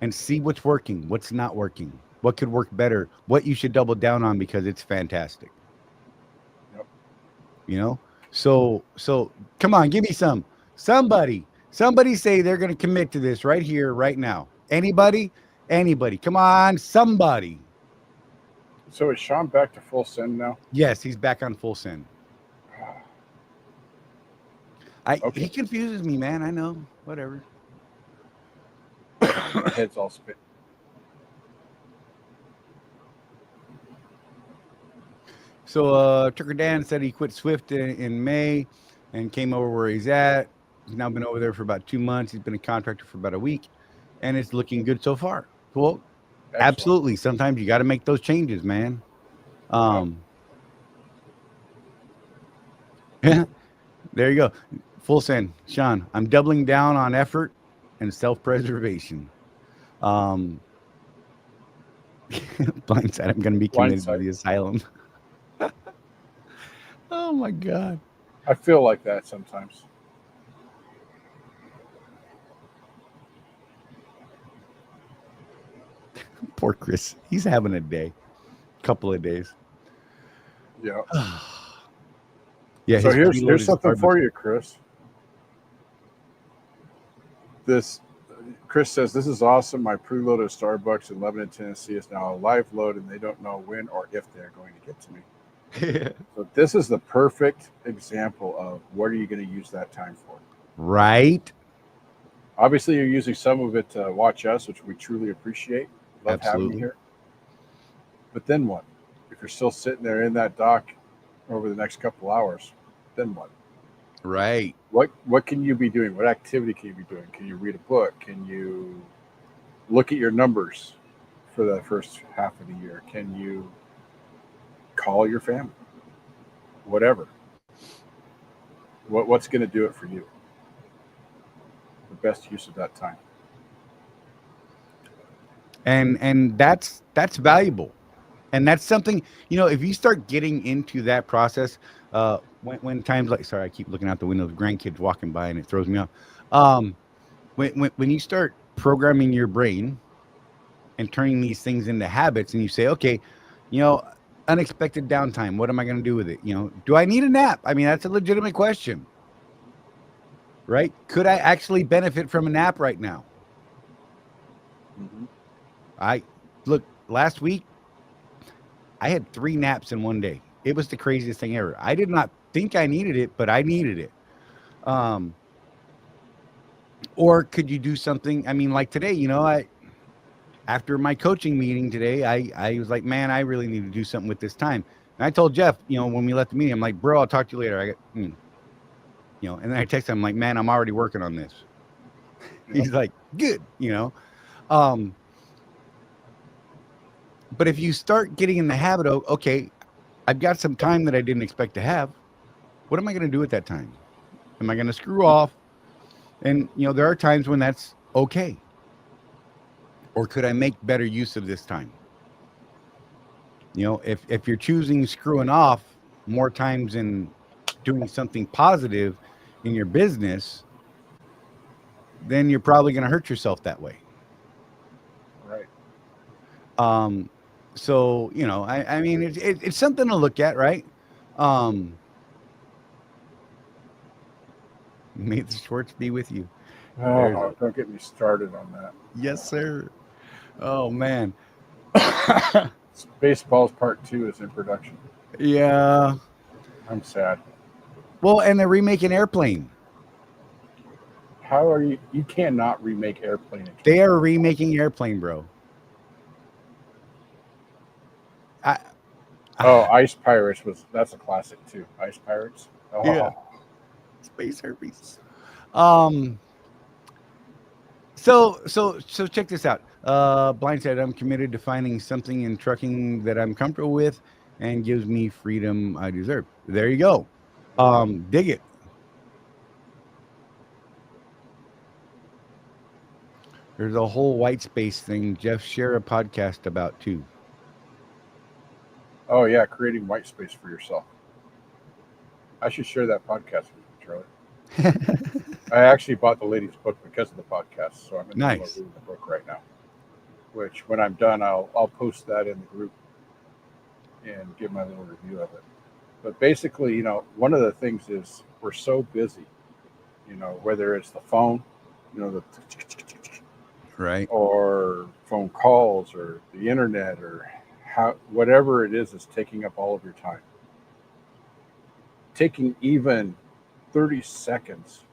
and see what's working, what's not working, what could work better, what you should double down on because it's fantastic. Yep. You know? So come on, give me some. Somebody say they're going to commit to this right here, right now. Anybody? Come on, somebody. So is Sean back to full send now? Yes, he's back on full send. Okay. He confuses me, man. I know. Whatever. My head's all spit. So Tucker Dan said he quit Swift in May and came over where he's at. He's now been over there for about 2 months. He's been a contractor for about a week, and it's looking good so far. Cool. Excellent. Absolutely. Sometimes you got to make those changes, man. There you go. Full send. Sean, I'm doubling down on effort and self-preservation. Blindside, I'm going to be committed to the asylum. Oh, my God. I feel like that sometimes. Poor Chris. He's having a day. Couple of days. Yeah. Yeah. So here's something for you, Chris. This, Chris says, this is awesome. My preload at Starbucks in Lebanon, Tennessee is now a live load, and they don't know when or if they're going to get to me. So this is the perfect example of what are you going to use that time for? Right. Obviously, you're using some of it to watch us, which we truly appreciate. Love having Absolutely. you here. But then what? If you're still sitting there in that dock over the next couple hours, then what? Right. What can you be doing? What activity can you be doing? Can you read a book? Can you look at your numbers for the first half of the year? Can you call your family? Whatever. What's going to do it for you? The best use of that time. And that's valuable. And that's something, if you start getting into that process, when times like, sorry, I keep looking out the window of grandkids walking by and it throws me off. When you start programming your brain and turning these things into habits, and you say, okay, unexpected downtime, what am I going to do with it? Do I need a nap? I mean, that's a legitimate question, right? Could I actually benefit from a nap right now? Look, last week, I had 3 naps in one day. It was the craziest thing ever. I did not think I needed it, but I needed it. Or could you do something? I mean, like today, after my coaching meeting today, I was like, man, I really need to do something with this time. And I told Jeff, when we left the meeting, I'm like, bro, I'll talk to you later. And then I texted him, like, man, I'm already working on this. He's like, good, But if you start getting in the habit of, okay, I've got some time that I didn't expect to have, what am I going to do at that time? Am I going to screw off? And, there are times when that's okay. Or could I make better use of this time? If you're choosing screwing off more times than doing something positive in your business, then you're probably going to hurt yourself that way. Right. So, I mean, it's something to look at, right? May the Schwartz be with you. Oh, don't get me started on that. Yes, sir. Oh, man. Baseball's part 2 is in production. Yeah. I'm sad. Well, and they're remaking Airplane. How are you? You cannot remake Airplane. They are remaking Airplane, bro. Ice Pirates that's a classic too. Ice Pirates. Oh. Yeah. Space herpes. So check this out. Blindside, I'm committed to finding something in trucking that I'm comfortable with and gives me freedom I deserve. There you go. Dig it. There's a whole white space thing Jeff shared a podcast about too. Oh yeah, creating white space for yourself. I should share that podcast with you, Charlie. I actually bought the lady's book because of the podcast, so I'm in the middle of reading the book right now. Which, when I'm done, I'll post that in the group and give my little review of it. But basically, one of the things is we're so busy. Whether it's the phone, the right, or phone calls, or the internet, or whatever it is taking up all of your time. Taking even 30 seconds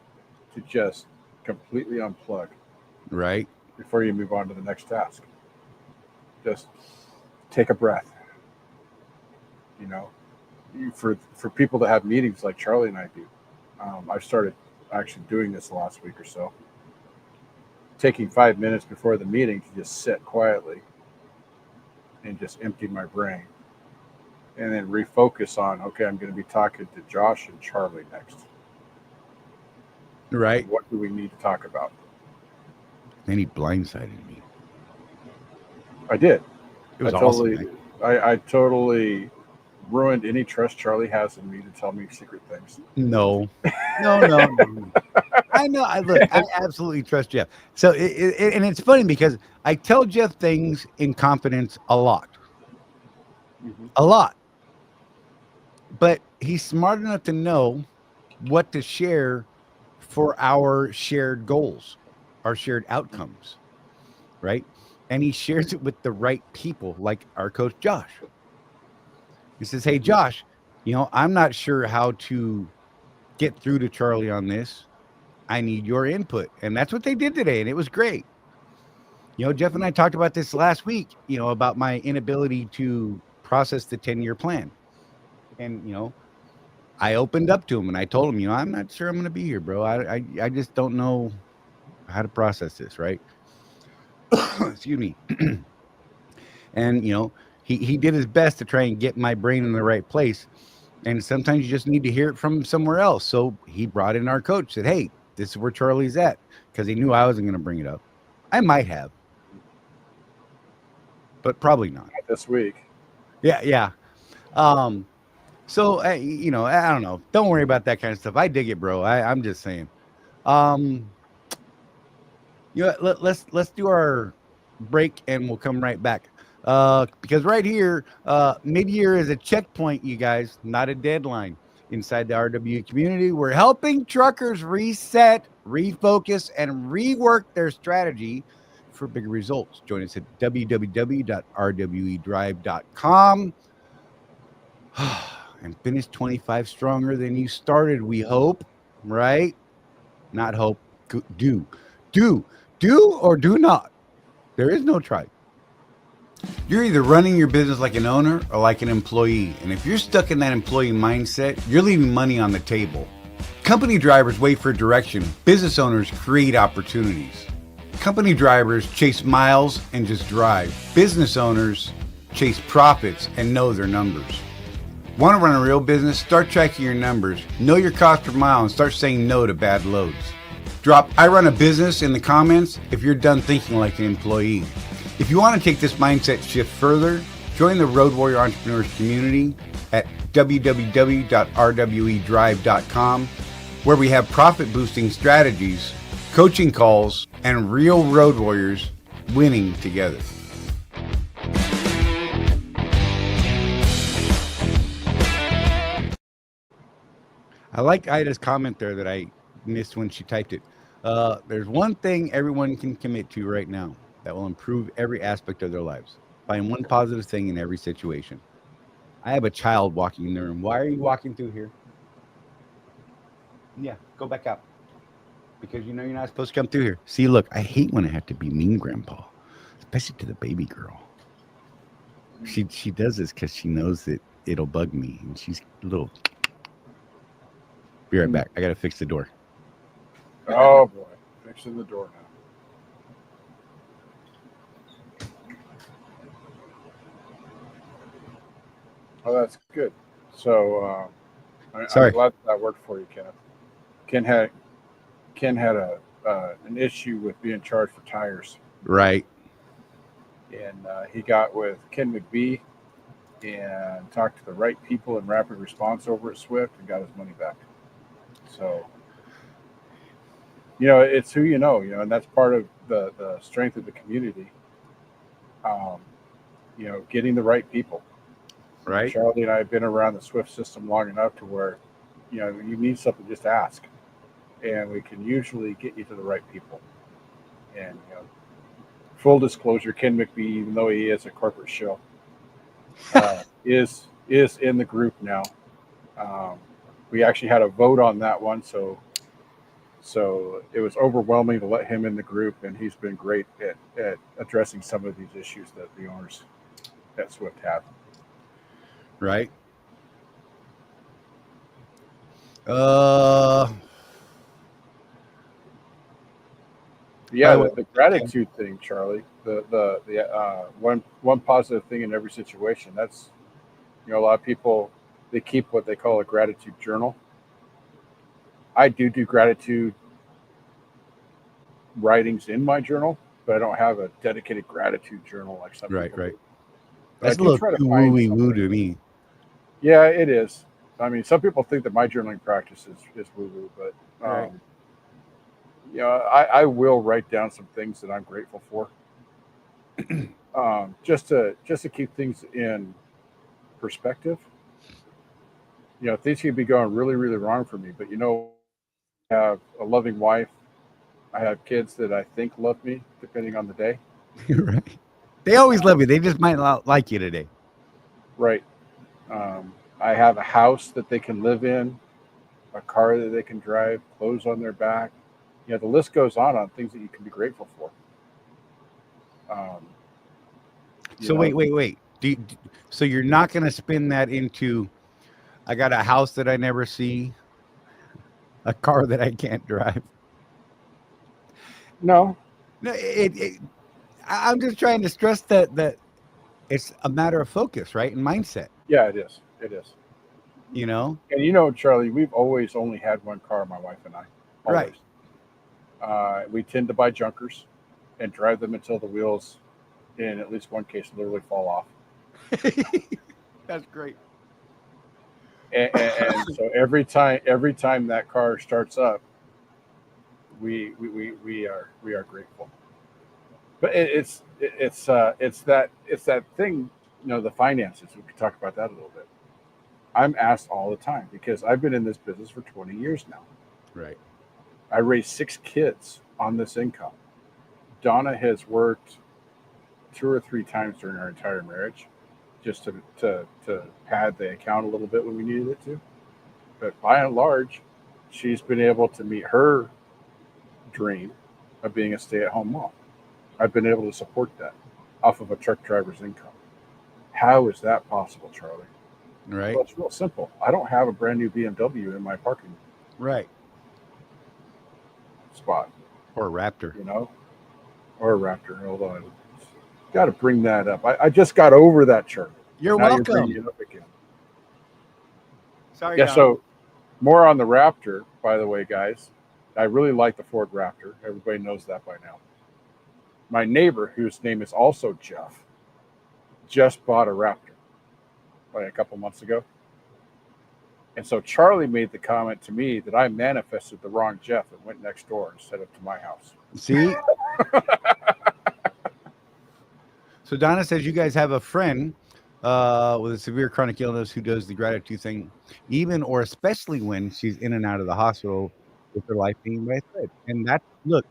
to just completely unplug. Right. Before you move on to the next task. Just take a breath. For people that have meetings like Charlie and I do, I've started actually doing this the last week or so. Taking 5 minutes before the meeting to just sit quietly and just empty my brain, and then refocus on, okay, I'm going to be talking to Josh and Charlie next. Right. What do we need to talk about? Then he blindsided me. I did. It was awesome. I totally ruined any trust Charlie has in me to tell me secret things. No. I know. I absolutely trust Jeff. So, and it's funny because I tell Jeff things in confidence a lot. Mm-hmm. A lot. But he's smart enough to know what to share for our shared goals. our shared outcomes, right? And he shares it with the right people, like our coach Josh. He says, hey, Josh, I'm not sure how to get through to Charley on this. I need your input. And that's what they did today. And it was great. Jeff and I talked about this last week, about my inability to process the 10-year plan. And, I opened up to him and I told him, I'm not sure I'm going to be here, bro. I just don't know how to process this, right? Excuse me. And, he did his best to try and get my brain in the right place. And sometimes you just need to hear it from somewhere else. So he brought in our coach, said, hey, this is where Charley's at, because he knew I wasn't going to bring it up. I might have, but probably not this week. Yeah. So I don't know. Don't worry about that kind of stuff. I dig it, bro. I'm just saying. Let's do our break and we'll come right back. Because right here, mid-year is a checkpoint, you guys, not a deadline. Inside the RWE community, we're helping truckers reset, refocus, and rework their strategy for bigger results. Join us at www.rwedrive.com and finish 25 stronger than you started, we hope, right? Not hope, do or do not. There is no try. You're either running your business like an owner or like an employee. And if you're stuck in that employee mindset, you're leaving money on the table. Company drivers wait for direction. Business owners create opportunities. Company drivers chase miles and just drive. Business owners chase profits and know their numbers. Want to run a real business? Start tracking your numbers. Know your cost per mile and start saying no to bad loads. Drop I run a business in the comments if you're done thinking like an employee. If you want to take this mindset shift further, join the Road Warrior Entrepreneurs community at www.rwedrive.com, where we have profit boosting strategies, coaching calls, and real road warriors winning together. I like Ida's comment there that I missed when she typed it. There's one thing everyone can commit to right now that will improve every aspect of their lives. Find one positive thing in every situation. I have a child walking in the room. Why are you walking through here? Yeah, go back out. Because you're not supposed to come through here. See, look, I hate when I have to be mean, Grandpa, especially to the baby girl. She does this because she knows that it'll bug me, and she's a little. Be right back. I got to fix the door. Oh, boy. Fixing the door now. Oh, that's good. So, Sorry. I'm glad that worked for you, Kenneth. Ken had an issue with being charged for tires. Right. And he got with Ken McBee and talked to the right people in rapid response over at Swift and got his money back. So, it's who and that's part of the strength of the community. Getting the right people. Right. Charley and I have been around the Swift system long enough to where, you need something, just ask. And we can usually get you to the right people. And, full disclosure, Ken McBee, even though he is a corporate shill, is in the group now. We actually had a vote on that one, so it was overwhelming to let him in the group, and he's been great at addressing some of these issues that the owners at Swift have. Right. Yeah, the gratitude thing, Charley. The one positive thing in every situation. That's a lot of people, they keep what they call a gratitude journal. I do gratitude writings in my journal, but I don't have a dedicated gratitude journal like some people do. That's a little too woo to me. Yeah, it is. I mean, some people think that my journaling practice is woo-woo, but Right. I will write down some things that I'm grateful for, just to keep things in perspective. Things could be going really, really wrong for me, but I have a loving wife, I have kids that I think love me, depending on the day. Right. They always love you. They just might not like you today. Right. I have a house that they can live in, a car that they can drive, clothes on their back. The list goes on things that you can be grateful for. Um, you So know, wait. So you're not going to spin that into, I got a house that I never see, a car that I can't drive. no, No, I'm just trying to stress that it's a matter of focus, right? And mindset, yeah, it is. It is. you know? And Charlie, we've always only had one car, my wife and I. Right. Always. We tend to buy junkers and drive them until the wheels, in at least one case, literally fall off. That's great. And so every time that car starts up, we are grateful. But it's that thing, the finances. We could talk about that a little bit. I'm asked all the time because I've been in this business for 20 years now. Right. I raised 6 kids on this income. Donna has worked 2 or 3 times during our entire marriage, just to pad the account a little bit when we needed it to. But by and large, she's been able to meet her dream of being a stay-at-home mom. I've been able to support that off of a truck driver's income. How is that possible, Charlie? Right. Well, it's real simple. I don't have a brand new BMW in my parking Right. spot, Or a Raptor. or a Raptor. Hold on. Got to bring that up. I just got over that, Charlie. You're Now welcome. You're bringing it up again. Sorry. Yeah, Don. so more on the Raptor, by the way, guys. I really like the Ford Raptor. Everybody knows that by now. My neighbor, whose name is also Jeff, just bought a Raptor like a couple months ago. And so Charlie made the comment to me that I manifested the wrong Jeff and went next door instead of to my house. See? So Donna says you guys have a friend with a severe chronic illness who does the gratitude thing, even or especially when she's in and out of the hospital with her life being by thread. And that's, look,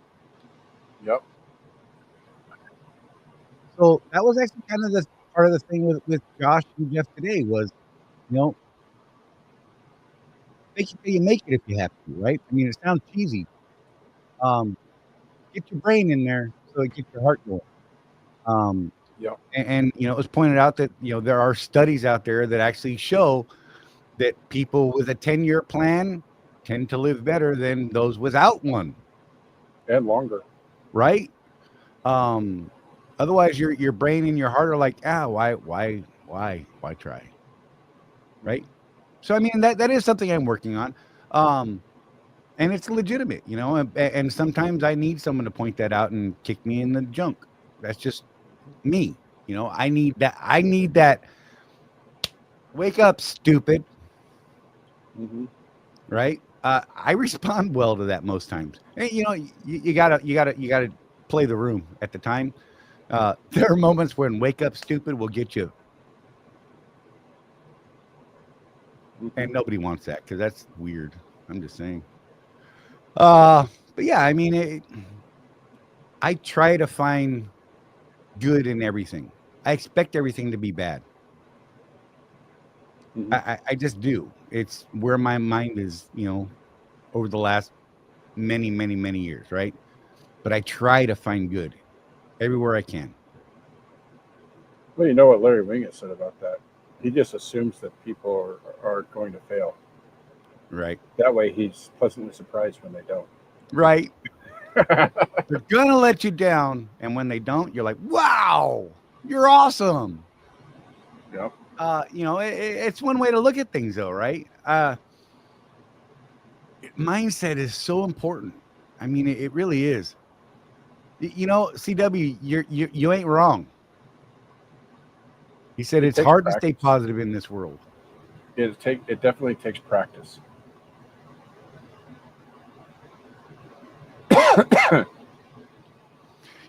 Yep. so that was actually kind of the part of the thing with Josh and Jeff today was, make it till you make it if you have to, right? I mean, it sounds cheesy. Get your brain in there so it gets your heart going. Yep. And it was pointed out that there are studies out there that actually show that people with a 10-year plan tend to live better than those without one, And longer. right? Otherwise your brain and your heart are like, why try, right? So I mean that is something I'm working on, and it's legitimate, and sometimes I need someone to point that out and kick me in the junk. That's just me. I need that wake up, stupid. Mm-hmm. Right. I respond well to that most times. And, you gotta play the room at the time. There are moments when wake up, stupid will get you. And nobody wants that because that's weird. I'm just saying. But yeah, I mean, I try to find good in everything. I expect everything to be bad. Mm-hmm. I just do. It's where my mind is, over the last many, many, many years, right? But I try to find good everywhere I can. Well, you know what Larry Winget said about that? He just assumes that people are going to fail. Right. That way he's pleasantly surprised when they don't. Right. They're going to let you down. And when they don't, you're like, wow, you're awesome. Yep. It's one way to look at things though, right? Mindset is so important. I mean, it really is. CW, you ain't wrong. He said it's hard practice. to stay positive in this world. It definitely takes practice.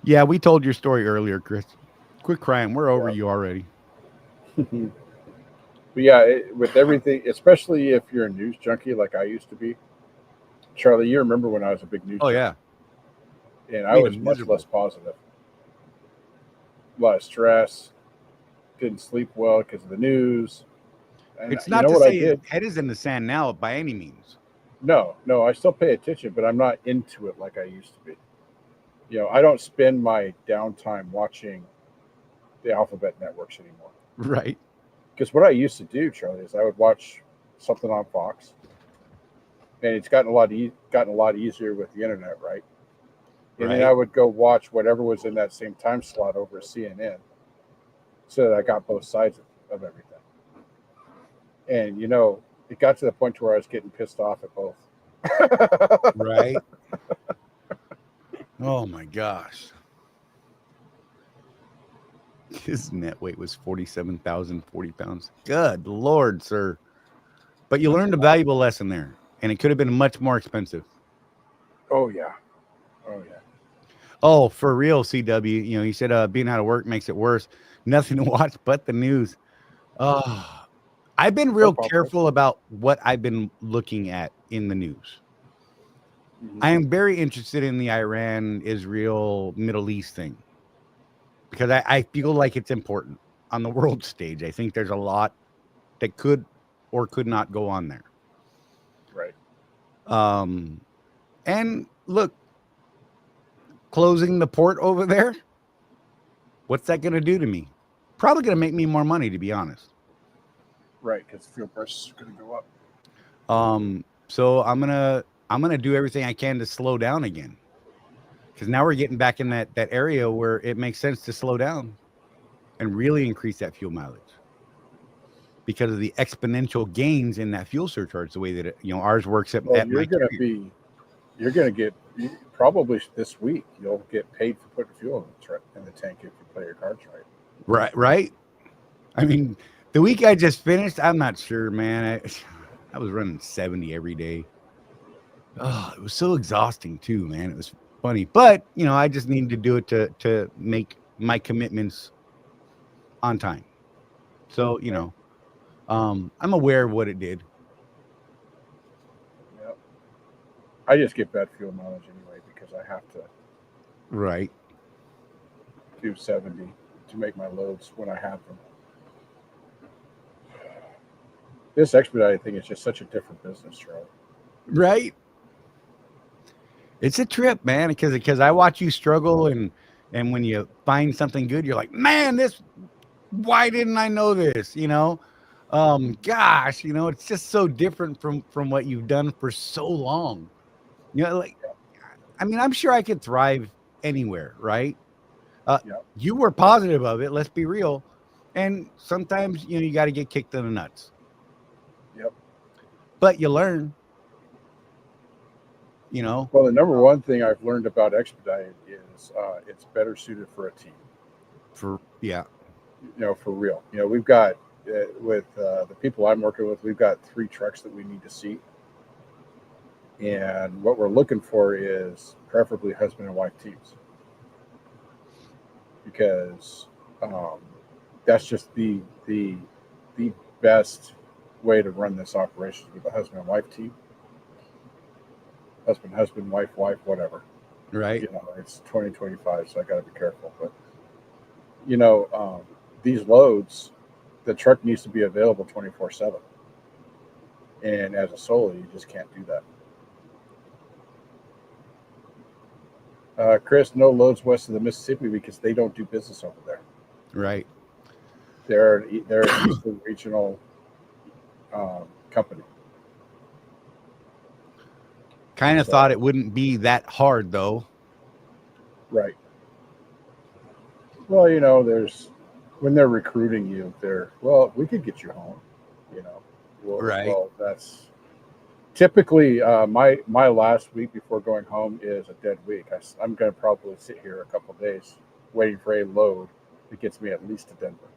Yeah, we told your story earlier, Chris. Quit crying. We're over you already. But yeah, with everything, especially if you're a news junkie like I used to be. Charlie, you remember when I was a big news junkie? Yeah. and I Made was him much miserable. less positive. A lot of stress, couldn't sleep well because of the news. And It's you not know to what I say his did? head is in the sand now by any means. No, I still pay attention, but I'm not into it like I used to be. I don't spend my downtime watching the alphabet networks anymore. Right. Because what I used to do, Charlie, is I would watch something on Fox, and it's gotten a lot easier with the internet, right? And then I Right. would go watch whatever was in that same time slot over CNN, so that I got both sides of everything. And it got to the point where I was getting pissed off at both. Right. Oh my gosh. His net weight was 47,040 pounds. Good Lord, sir. But you learned a valuable lesson there, and it could have been much more expensive. Oh yeah, oh yeah. Oh, for real, CW. You said being out of work makes it worse. Nothing to watch but the news. Oh, I've been real Soap operas. careful about what I've been looking at in the news. Mhm. I am very interested in the Iran, Israel, Middle East thing because I feel like it's important on the world stage. I think there's a lot that could or could not go on there. Right. Um, and look, closing the port over there, what's that going to do to me? Probably going to make me more money, to be honest. Right, because fuel prices are going to go up. So I'm gonna do everything I can to slow down again, because now we're getting back in that area where it makes sense to slow down and really increase that fuel mileage because of the exponential gains in that fuel surcharge. The way that ours works Well, at my carrier. you're going to get probably this week. You'll get paid for putting fuel in the tank if you play your cards right. Right. I mean, the week I just finished, I'm not sure, man. I was running 70 every day. Oh, it was so exhausting too, man. It was funny, but I just needed to do it to make my commitments on time. So I'm aware of what it did. Yep. I just get bad fuel mileage anyway because I have to Right. do 70 to make my loads when I have them. This expedited thing is just such a different business, Charlie. Right. It's a trip, man, because I watch you struggle and when you find something good, you're like, man, why didn't I know this? Gosh, it's just so different from what you've done for so long. Like, I mean, I'm sure I could thrive anywhere, right? Yep. You were positive of it, let's be real. And sometimes, you got to get kicked in the nuts, Yep. but you learn, Well, the number one thing I've learned about expedited is it's better suited for a team. yeah. For real. We've got with the people I'm working with, we've got 3 trucks that we need to seat, and what we're looking for is preferably husband and wife teams, because that's just the best way to run this operation with a husband and wife team. Husband, wife, whatever. Right. It's 2025, so I got to be careful. But these loads, the truck needs to be available 24/7, and as a solo, you just can't do that. Chris, no loads west of the Mississippi because they don't do business over there. Right. They're an Eastern regional company. Kind of thought it wouldn't be that hard, though. Right. Well, there's when they're recruiting you, we could get you home. Right. Well, that's typically my last week before going home is a dead week. I'm going to probably sit here a couple of days waiting for a load that gets me at least to Denver,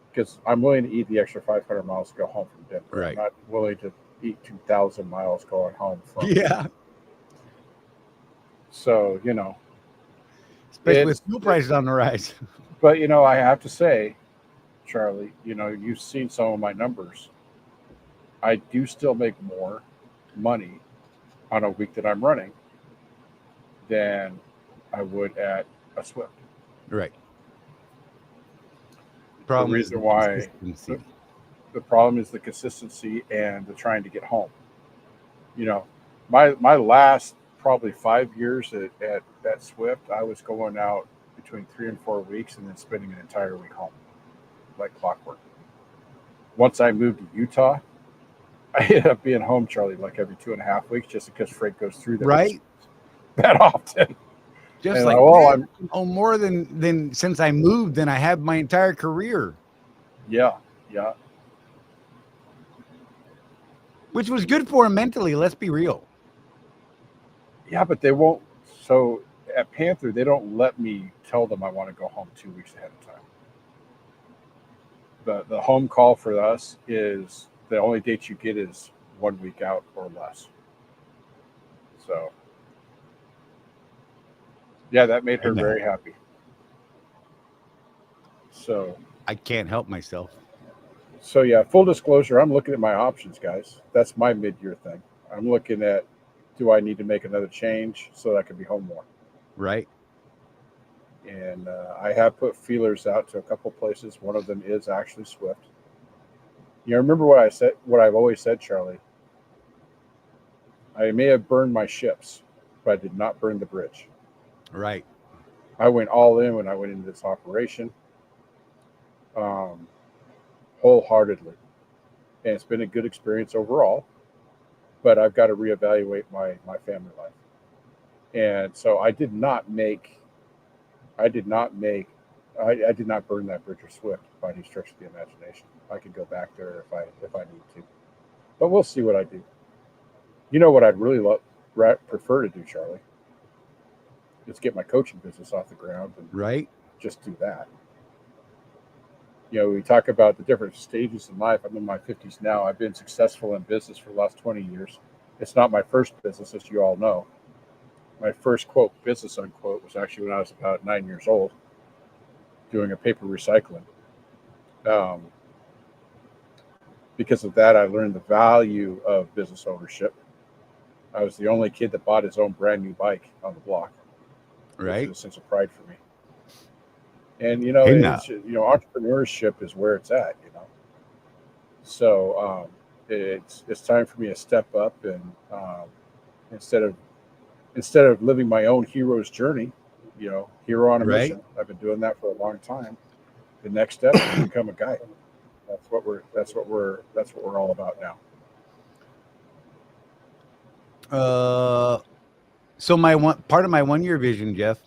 because I'm willing to eat the extra 500 miles to go home from Denver. Right. I'm not willing to eat 2,000 miles going home from. Yeah. So especially with fuel prices on the rise. But I have to say, Charlie, you've seen some of my numbers. I do still make more money on a week that I'm running than I would at a Swift. Right. The Problem is reason the why consistency. the problem is the consistency and the trying to get home. You know, my last probably 5 years at Swift, I was going out between 3 and 4 weeks and then spending an entire week home, like clockwork. Once I moved to Utah, I ended up being home, Charlie, like every 2.5 weeks, just because freight goes through there Right. that often. Just And like, man, more than since I moved than I have my entire career, yeah. which was good for him mentally. Let's be real. Yeah, but they won't. So at Panther, they don't let me tell them I want to go home 2 weeks ahead of time. The home call for us is the only date you get is 1 week out or less. So yeah, that made her very happy. So I can't help myself. So yeah, full disclosure, I'm looking at my options, guys. That's my mid-year thing. I'm looking at, do I need to make another change so that I can be home more? Right. And I have put feelers out to a couple places. One of them is actually Swift. You know, remember what I said? What I've always said, Charlie. I may have burned my ships, but I did not burn the bridge. Right. I went all in when I went into this operation, wholeheartedly, and it's been a good experience overall. But I've got to reevaluate my family life, and so I did not burn that bridge or Swift by any stretch of the imagination. I could go back there if I need to, but we'll see what I do. You know what I'd really prefer to do, Charlie? Is get my coaching business off the ground and Right. just do that. You know, we talk about the different stages in life. I'm in my 50s now. I've been successful in business for the last 20 years. It's not my first business, as you all know. My first, quote, business, unquote, was actually when I was about 9 years old, doing a paper recycling. Because of that, I learned the value of business ownership. I was the only kid that bought his own brand new bike on the block. Right. Which is a sense of pride for me. And you know, entrepreneurship is where it's at. You know, so it's time for me to step up and instead of living my own hero's journey, you know, hero on a mission. I've been doing that for a long time. The next step is to become a guide. That's what we're all about now. So part of my 1 year vision, Jeff,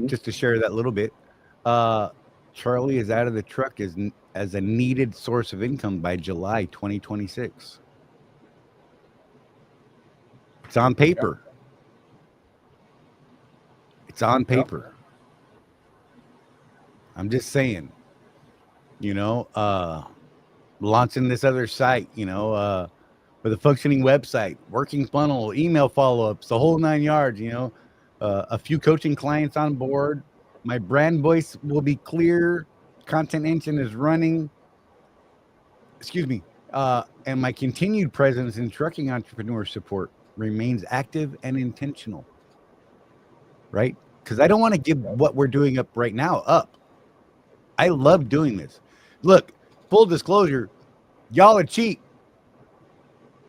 just to share that little bit, Charlie is out of the truck as a needed source of income by July 2026. It's on paper. Yeah. It's on paper. Yeah. I'm just saying, you know, launching this other site, you know, with a functioning website, working funnel, email follow-ups, the whole 9 yards, you know, a few coaching clients on board. My brand voice will be clear. Content engine is running. Excuse me. And my continued presence in trucking entrepreneur support remains active and intentional. Right? Because I don't want to give what we're doing up right now up. I love doing this. Look, full disclosure, y'all are cheap.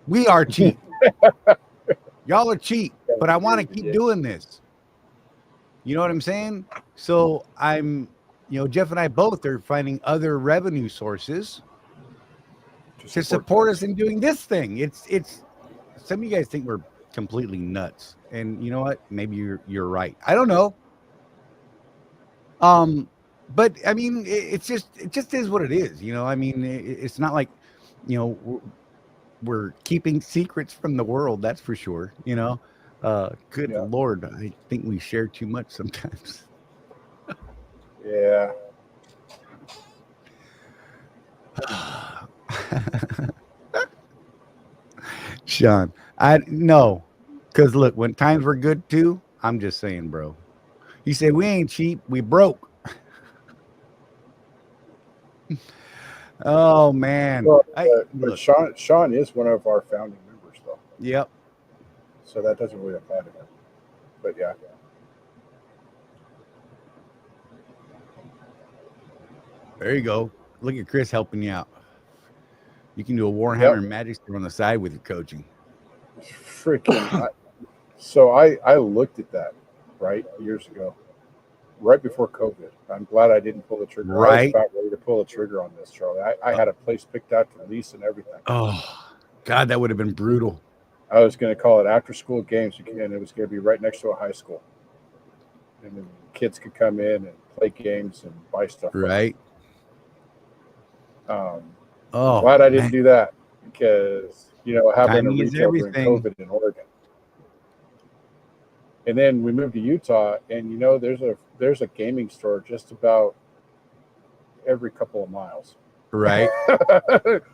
We are cheap. Y'all are cheap, but I want to keep doing this. You know what I'm saying? So Jeff and I both are finding other revenue sources to support us in doing this thing. It's some of you guys think we're completely nuts. And you know what? Maybe you're right. I don't know. But I mean, it just is what it is. You know, I mean, it's not like, you know, we're keeping secrets from the world. That's for sure. You know, good Lord, I think we share too much sometimes. Yeah. Sean, no, because look, when times were good too, I'm just saying, bro. You say we ain't cheap, we broke. Oh man. Well, but Sean is one of our founding members, though. Yep. So that doesn't really apply to him. But yeah. There you go. Look at Chris helping you out. You can do a Warhammer Yep. and Magic store on the side with your coaching. Freaking. I looked at that, right, years ago, right before COVID. I'm glad I didn't pull the trigger. I was Right. about ready to pull the trigger on this, Charlie. I had a place picked out to lease and everything. Oh, God, that would have been brutal. I was going to call it After School Games, and it was going to be right next to a high school. And then kids could come in and play games and buy stuff. Right. I'm glad I didn't do that because, having a Timing is retail during everything. COVID in Oregon. And then we moved to Utah, and there's a gaming store just about every couple of miles. Right.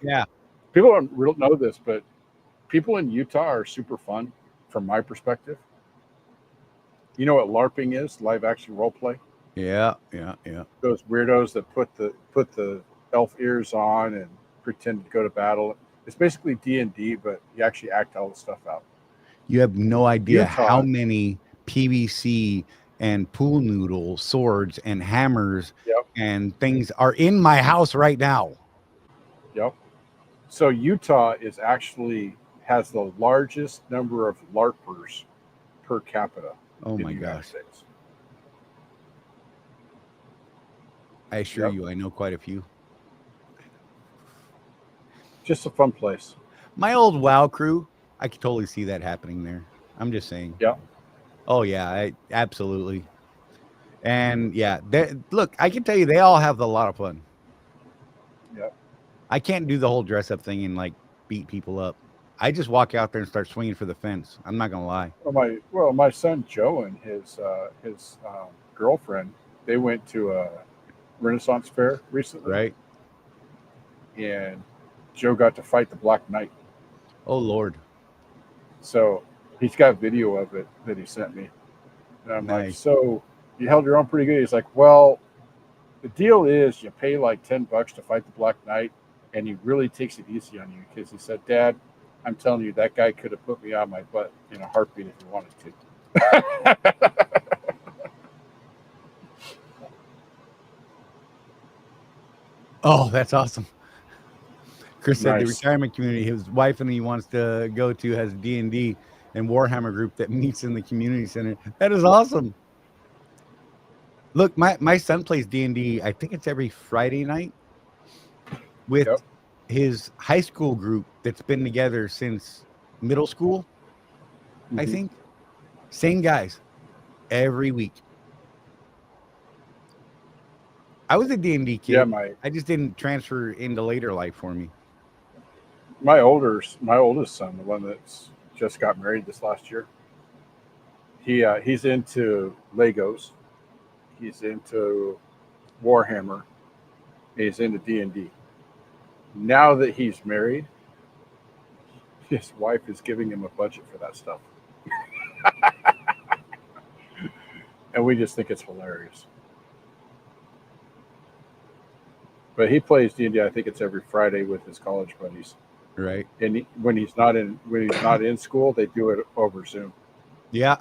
Yeah. People don't know this, but people in Utah are super fun from my perspective. You know what LARPing is? Live action role play. Yeah. Those weirdos that put the elf ears on and pretend to go to battle. It's basically D&D, but you actually act all the stuff out. You have no idea Utah. how many PVC and pool noodle swords and hammers and things are in my house right now. Yep. So Utah has the largest number of LARPers per capita. Oh in my the United gosh. States. I assure you, I know quite a few. Just a fun place. My old WoW crew, I could totally see that happening there. I'm just saying. Yeah. Oh yeah, absolutely. And yeah, look, I can tell you, they all have a lot of fun. Yeah. I can't do the whole dress up thing and like beat people up. I just walk out there and start swinging for the fence. I'm not gonna lie. My son Joe and his girlfriend, they went to a Renaissance fair recently, Right. and Joe got to fight the Black Knight. Oh Lord. So he's got video of it that he sent me, and I'm like, Nice. so you held your own pretty good. He's like, well, the deal is you pay like $10 to fight the Black Knight, and he really takes it easy on you because he said, Dad, I'm telling you, that guy could have put me on my butt in a heartbeat if he wanted to. Oh, that's awesome. Chris said the Nice. retirement community his wife and he wants to go to has a D&D and Warhammer group that meets in the community center. That is awesome. Look, my son plays D&D. I think it's every Friday night with his high school group that's been together since middle school. I think same guys every week. I was a D&D kid. Yeah, I just didn't transfer into later life for me. my oldest son, the one that's just got married this last year, he's into Legos, he's into Warhammer, he's into D&D. Now that he's married, his wife is giving him a budget for that stuff. And we just think it's hilarious. But he plays D&D. I think it's every Friday with his college buddies. Right. And when he's not in school, they do it over Zoom. Yeah,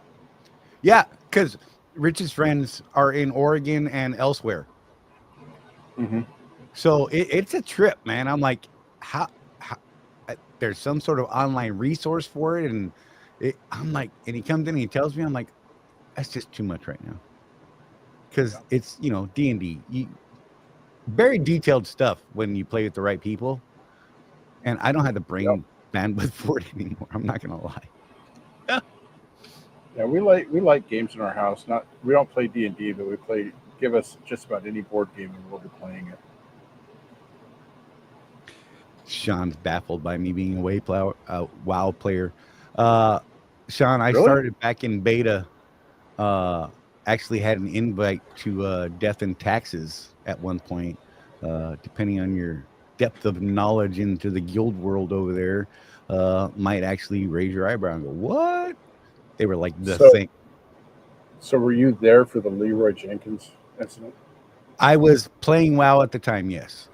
because Rich's friends are in Oregon and elsewhere. Mm-hmm. So it's a trip, man. I'm like, how there's some sort of online resource for it, and I'm like, and he comes in and he tells me, I'm like, that's just too much right now, because it's D&D, very detailed stuff when you play with the right people, and I don't have the brain bandwidth for it anymore. I'm not gonna lie. Yeah, we like games in our house. We don't play D&D, but give us just about any board game and we'll be playing it. Sean's baffled by me being a WoW player. Sean, I Really? started back in beta. Actually had an invite to Death and Taxes at one point. Depending on your depth of knowledge into the guild world over there, might actually raise your eyebrow and go, what? They were like the thing. So were you there for the Leroy Jenkins incident? I was playing WoW at the time, yes.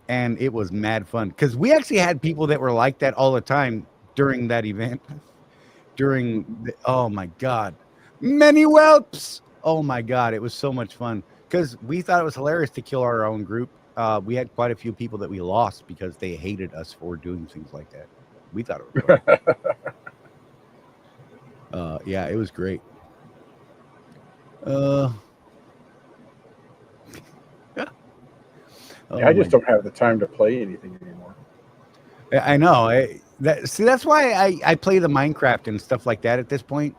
and it was mad fun because we actually had people that were like that all the time during that event. Oh my god, many whelps! Oh my god, it was so much fun because we thought it was hilarious to kill our own group. We had quite a few people that we lost because they hated us for doing things like that. We thought it was fun. Yeah, it was great. Oh I just don't have the time to play anything anymore. I know. That's why I play the Minecraft and stuff like that at this point.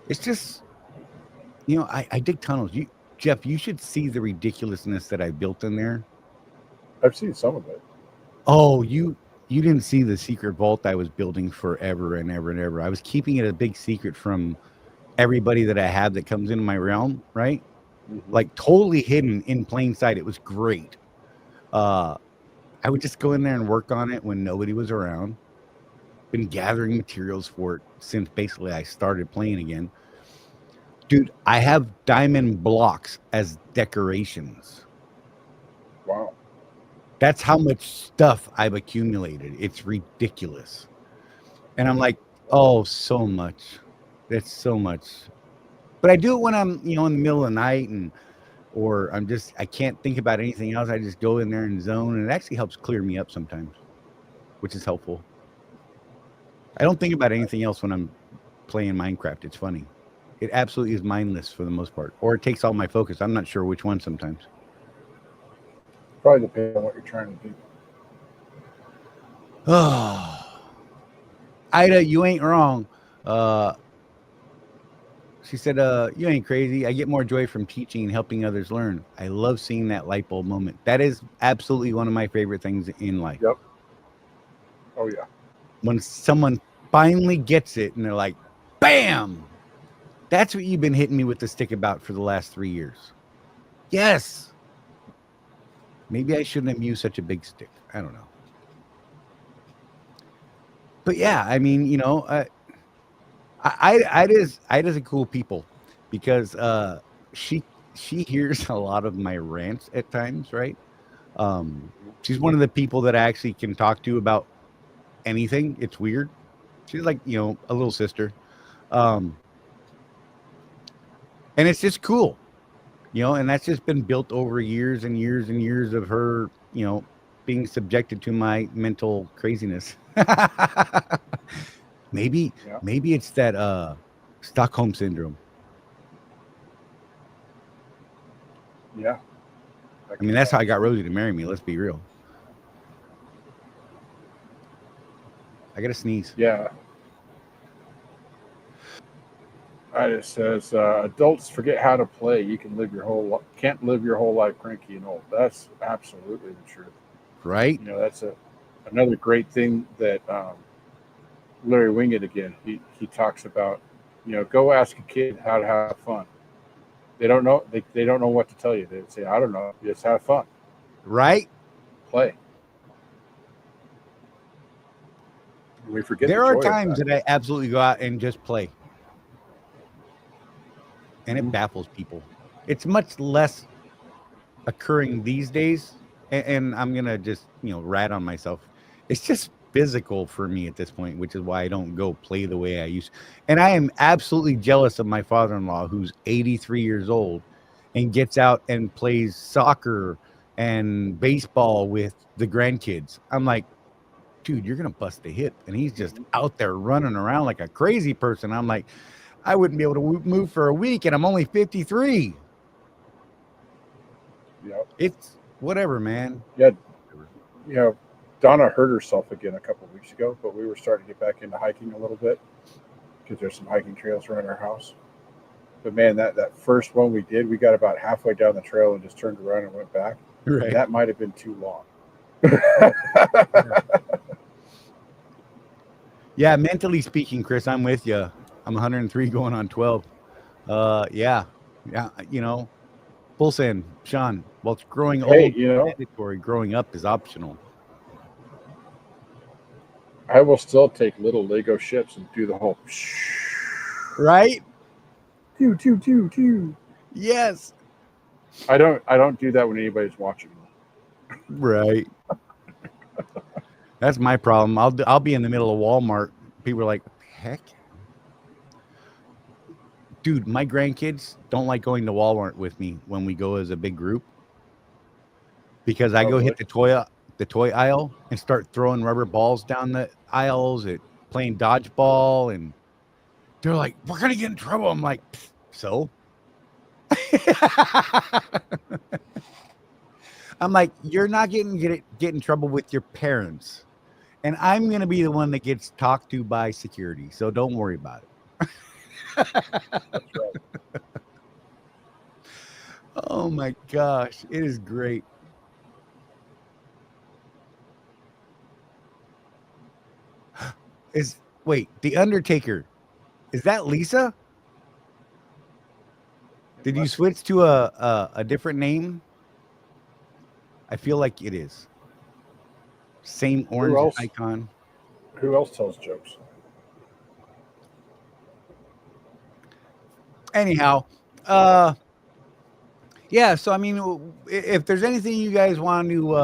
It's just, I dig tunnels. Jeff, you should see the ridiculousness that I built in there. I've seen some of it. Oh, you didn't see the secret vault I was building forever and ever and ever. I was keeping it a big secret from everybody that I have that comes into my realm, right? Mm-hmm. Like totally hidden in plain sight. It was great. I would just go in there and work on it when nobody was around. Been gathering materials for it since basically I started playing again. Dude, I have diamond blocks as decorations. Wow. That's how much stuff I've accumulated. It's ridiculous. And I'm like, oh, so much. That's so much. But I do it when I'm, in the middle of the night or I can't think about anything else. I just go in there and zone, and it actually helps clear me up sometimes, which is helpful. I don't think about anything else when I'm playing Minecraft. It's funny. It absolutely is mindless for the most part, or it takes all my focus. I'm not sure which one sometimes. Probably depends on what you're trying to do. Oh, Ida, you ain't wrong. She said, you ain't crazy. I get more joy from teaching and helping others learn. I love seeing that light bulb moment. That is absolutely one of my favorite things in life. Yep. Oh, yeah. When someone finally gets it and they're like, bam! That's what you've been hitting me with the stick about for the last 3 years. Yes. Maybe I shouldn't have used such a big stick. I don't know. But yeah, I mean, Ida's a cool people because she hears a lot of my rants at times, right? She's one of the people that I actually can talk to about anything. It's weird. She's like, a little sister. And it's just cool, and that's just been built over years and years and years of her, being subjected to my mental craziness. Maybe it's that Stockholm syndrome. Yeah. I mean, that's how I got Rosie to marry me. Let's be real. I gotta sneeze. Yeah. It says adults forget how to play. You can't live your whole life cranky and old. That's absolutely the truth. Right. That's another great thing that Larry Wingate again. He talks about. Go ask a kid how to have fun. They don't know. They don't know what to tell you. They say, I don't know. Just have fun. Right. Play. We forget. There are times that I absolutely go out and just play. And it baffles people. It's much less occurring these days. And I'm going to just, rat on myself. It's just physical for me at this point, which is why I don't go play the way I used to. And I am absolutely jealous of my father-in-law, who's 83 years old and gets out and plays soccer and baseball with the grandkids. I'm like, dude, you're going to bust a hip. And he's just out there running around like a crazy person. I'm like, I wouldn't be able to move for a week, and I'm only 53. Yep. It's whatever, man. Yeah. Donna hurt herself again a couple of weeks ago, but we were starting to get back into hiking a little bit because there's some hiking trails around our house. But man, that first one we did, we got about halfway down the trail and just turned around and went back. Right. And that might have been too long. Yeah, mentally speaking, Chris, I'm with you. I'm 103 going on 12. Yeah, full send, Sean. Well, it's growing old. Mandatory. Growing up is optional. I will still take little Lego ships and do the whole right. Two. Yes. I don't do that when anybody's watching. Right. That's my problem. I'll be in the middle of Walmart. People are like, heck, dude, my grandkids don't like going to Walmart with me when we go as a big group because I Oh, go really? hit the toy aisle and start throwing rubber balls down the aisles at playing dodgeball, and they're like, "We're gonna get in trouble." I'm like, so. I'm like, you're not get in trouble with your parents, and I'm gonna be the one that gets talked to by security. So don't worry about it. That's right. Oh my gosh, it is great. Is wait, the Undertaker, is that Lisa? Did you switch to a different name? I feel like it is. Same Who orange else? icon. Who else tells jokes? Anyhow, yeah, so I mean, if there's anything you guys want to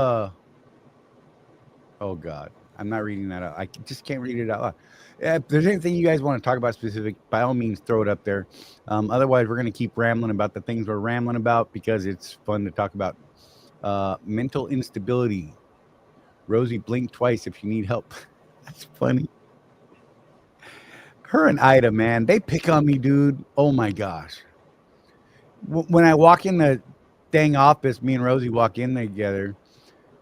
oh God, I'm not reading that out. I just can't read it out loud. If there's anything you guys want to talk about specific, by all means, throw it up there. Otherwise, we're going to keep rambling about the things we're rambling about because it's fun to talk about. Mental instability. Rosie, blink twice if you need help. That's funny. Her and Ida, man, they pick on me, dude. Oh my gosh. When I walk in the dang office, me and Rosie walk in together.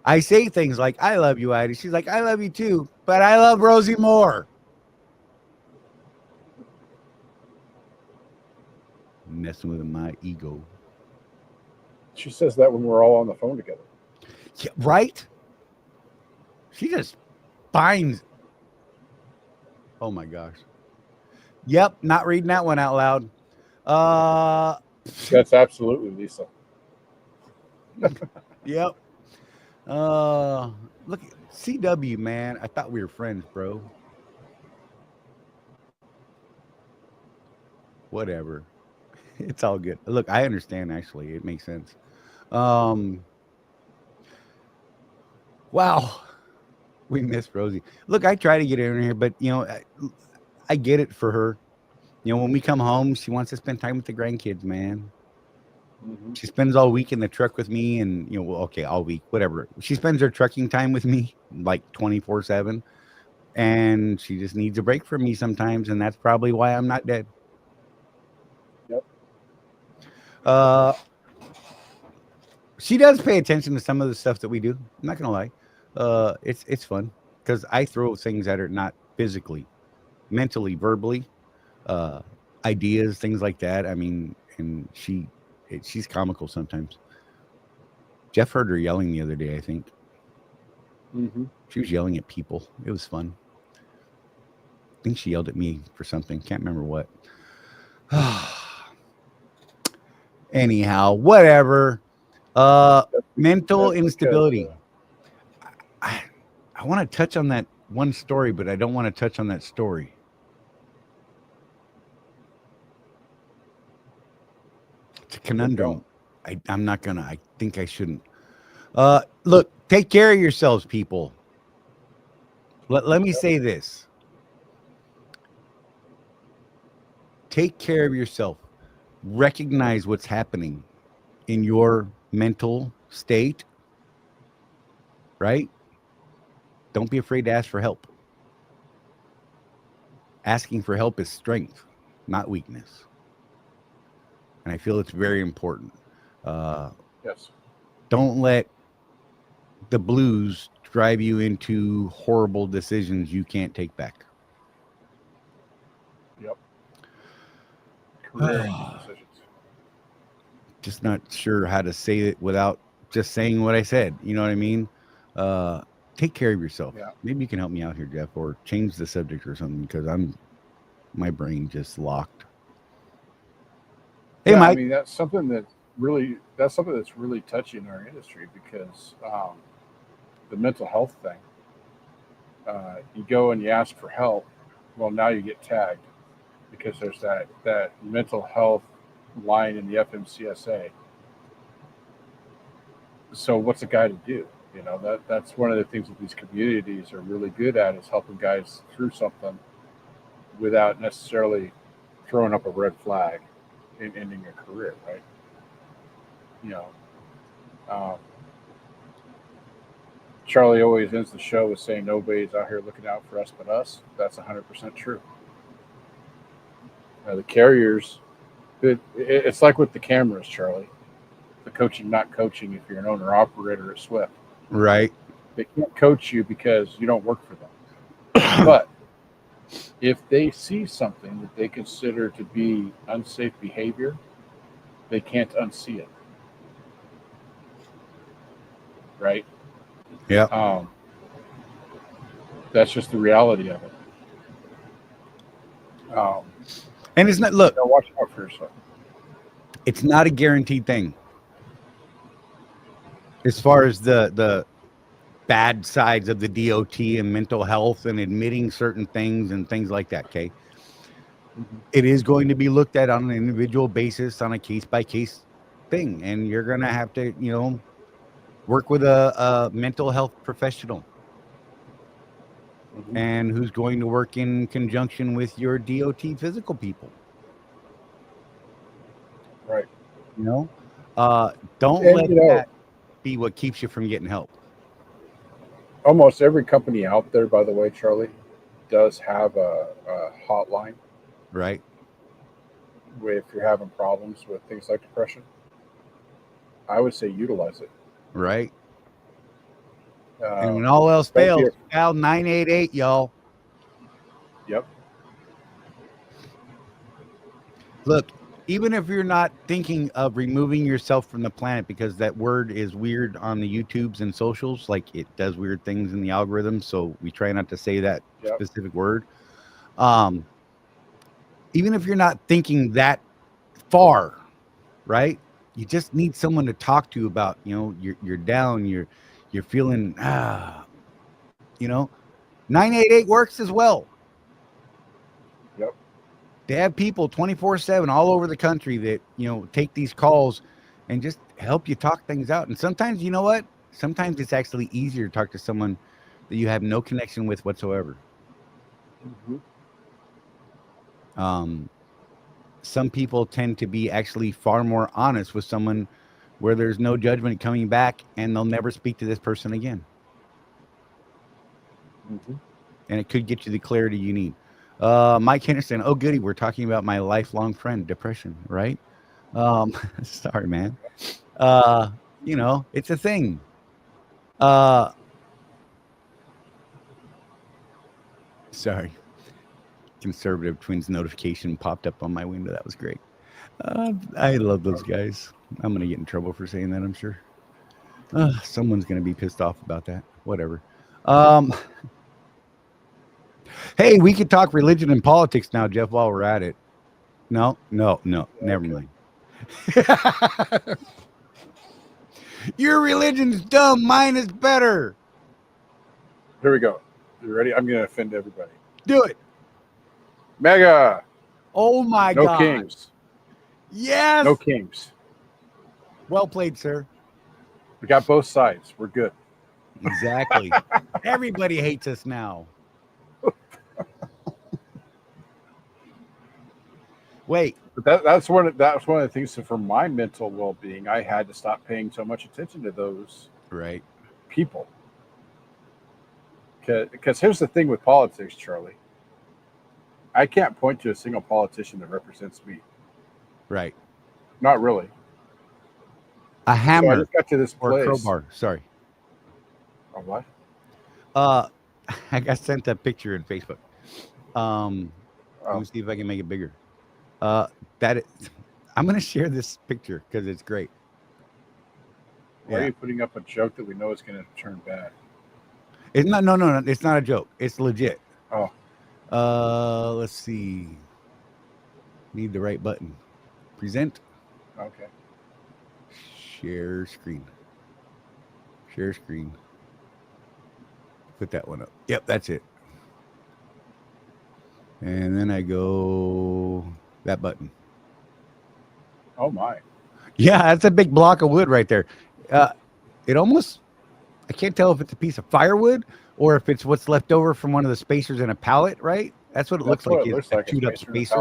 I say things like, I love you, Ida. She's like, I love you too, but I love Rosie more. Messing with my ego. She says that when we're all on the phone together. Yeah, right? She just finds. Oh my gosh. Yep, not reading that one out loud. That's absolutely Lisa. Yep. Look, CW, man. I thought we were friends, bro. Whatever. It's all good. Look, I understand actually. It makes sense. Wow. We miss Rosie. Look, I try to get her in here, but I get it for her. When we come home, she wants to spend time with the grandkids, man. Mm-hmm. She spends all week in the truck with me, and okay, all week, whatever. She spends her trucking time with me like 24/7, and she just needs a break from me sometimes, and that's probably why I'm not dead. Yep. She does pay attention to some of the stuff that we do. I'm not gonna lie. It's fun because I throw things at her, not physically, mentally, verbally, ideas, things like that. I mean, and she's comical sometimes. Jeff heard her yelling the other day, I think. Mm-hmm. She was yelling at people. It was fun. I think she yelled at me for something. Can't remember what. Anyhow, whatever. Mental instability. I want to touch on that one story, but I don't want to touch on that story. It's a conundrum. I'm not gonna. I think I shouldn't. Look, take care of yourselves, people. Let me say this. Take care of yourself. Recognize what's happening in your mental state, right? Don't be afraid to ask for help. Asking for help is strength, not weakness. And I feel it's very important. Yes. Don't let the blues drive you into horrible decisions you can't take back. Yep. Career decisions. Just not sure how to say it without just saying what I said. You know what I mean? Take care of yourself. Yeah. Maybe you can help me out here, Jeff, or change the subject or something because my brain just locked. Hey, yeah, Mike. I mean that's something that's really touchy in our industry because the mental health thing. You go and you ask for help. Well, now you get tagged because there's that mental health line in the FMCSA. So what's a guy to do? You know, that's one of the things that these communities are really good at, is helping guys through something without necessarily throwing up a red flag and ending a career, right? You know, um, Charlie always ends the show with saying nobody's out here looking out for us but us. That's 100% true. The carriers, it's like with the cameras, Charlie. The coaching, not coaching. If you're an owner operator at Swift, Right. they can't coach you because you don't work for them. But if they see something that they consider to be unsafe behavior, they can't unsee it. Right? Yeah. That's just the reality of it. And it's not, look, Watch out for yourself. it's not a guaranteed thing. As far as the bad sides of the DOT and mental health and admitting certain things and things like that, okay? It is going to be looked at on an individual basis, on a case-by-case thing. And you're going to have to, work with a mental health professional. And who's going to work in conjunction with your DOT physical people. Right. Don't let that be what keeps you from getting help. Almost every company out there, by the way, Charlie, does have a hotline. Right. If you're having problems with things like depression, I would say utilize it. Right. And when all else fails, dial 988, y'all. Yep. Look, even if you're not thinking of removing yourself from the planet, because that word is weird on the YouTubes and socials, like it does weird things in the algorithm, so we try not to say that specific word. Even if you're not thinking that far, right? You just need someone to talk to about, you're down, you're feeling, 988 works as well. Yep. They have people 24/7 all over the country that, take these calls and just help you talk things out. And sometimes, you know what? Sometimes it's actually easier to talk to someone that you have no connection with whatsoever. Some people tend to be actually far more honest with someone where there's no judgment coming back, and they'll never speak to this person again. And it could get you the clarity you need. Mike Henderson, oh goody, we're talking about my lifelong friend, depression, right? Sorry, man. It's a thing. Sorry. Conservative Twins notification popped up on my window. That was great. I love those guys. I'm going to get in trouble for saying that, I'm sure. Someone's going to be pissed off about that. Whatever. Hey, we could talk religion and politics now, Jeff, while we're at it. No, never mind. Your religion's dumb. Mine is better. Here we go. You ready? I'm going to offend everybody. Do it. Mega. Oh, my God. No kings. Yes. No kings. Well played, sir. We got both sides. We're good. Exactly. Everybody hates us now. Wait. But that's one of the things that for my mental well-being, I had to stop paying so much attention to those people. Because here's the thing with politics, Charlie. I can't point to a single politician that represents me. Right. Not really. A hammer. So I just got to this or place. A crowbar. Sorry. A what? I got sent a picture in Facebook. Let me see if I can make it bigger. I'm going to share this picture because it's great. Why are you putting up a joke that we know is going to turn bad? It's not. No. It's not a joke. It's legit. Oh. Let's see. Need the right button. Present. Okay. Share screen. Share screen. Put that one up. Yep, that's it. And then I go that button. Oh my. Yeah, that's a big block of wood right there. It almost I can't tell if it's a piece of firewood or if it's what's left over from one of the spacers in a pallet, right? That's what it looks like. It looks like a chewed up spacer and a spacer.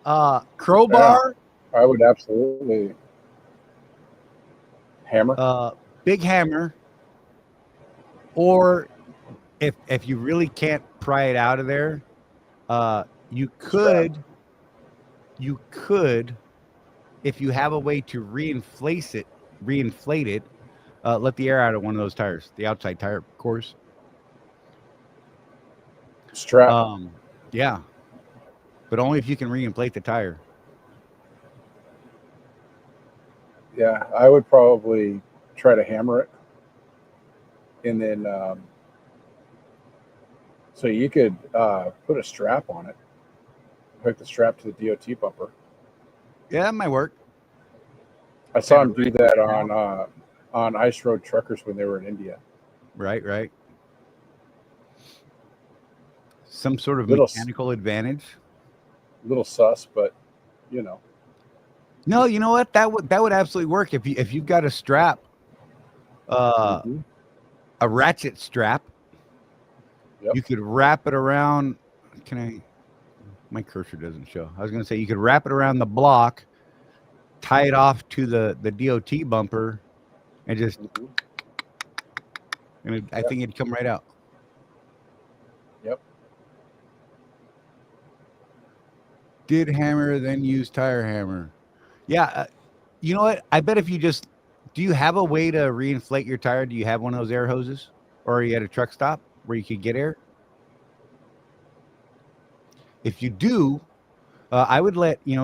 pallet. Crowbar, I would absolutely hammer. big hammer, or if you really can't pry it out of there, you could, if you have a way to reinflate it, let the air out of one of those tires, the outside tire, of course. Strap. Yeah, but only if you can reinflate the tire. Yeah, I would probably try to hammer it, and then so you could put a strap on it, hook the strap to the DOT bumper. Yeah, that might work. I saw him do that on ice road truckers when they were in India. Right. Some sort of Little mechanical advantage. Little sus, but you know. No, you know what? That would absolutely work if you've got a strap, a ratchet strap. Yep. You could wrap it around. My cursor doesn't show. I was going to say you could wrap it around the block, tie it off to the DOT bumper, and just. I think it'd come right out. Yep. Did hammer, then use tire hammer. Yeah. You know what? I bet if you do you have a way to reinflate your tire? Do you have one of those air hoses? Or are you at a truck stop where you could get air? If you do, I would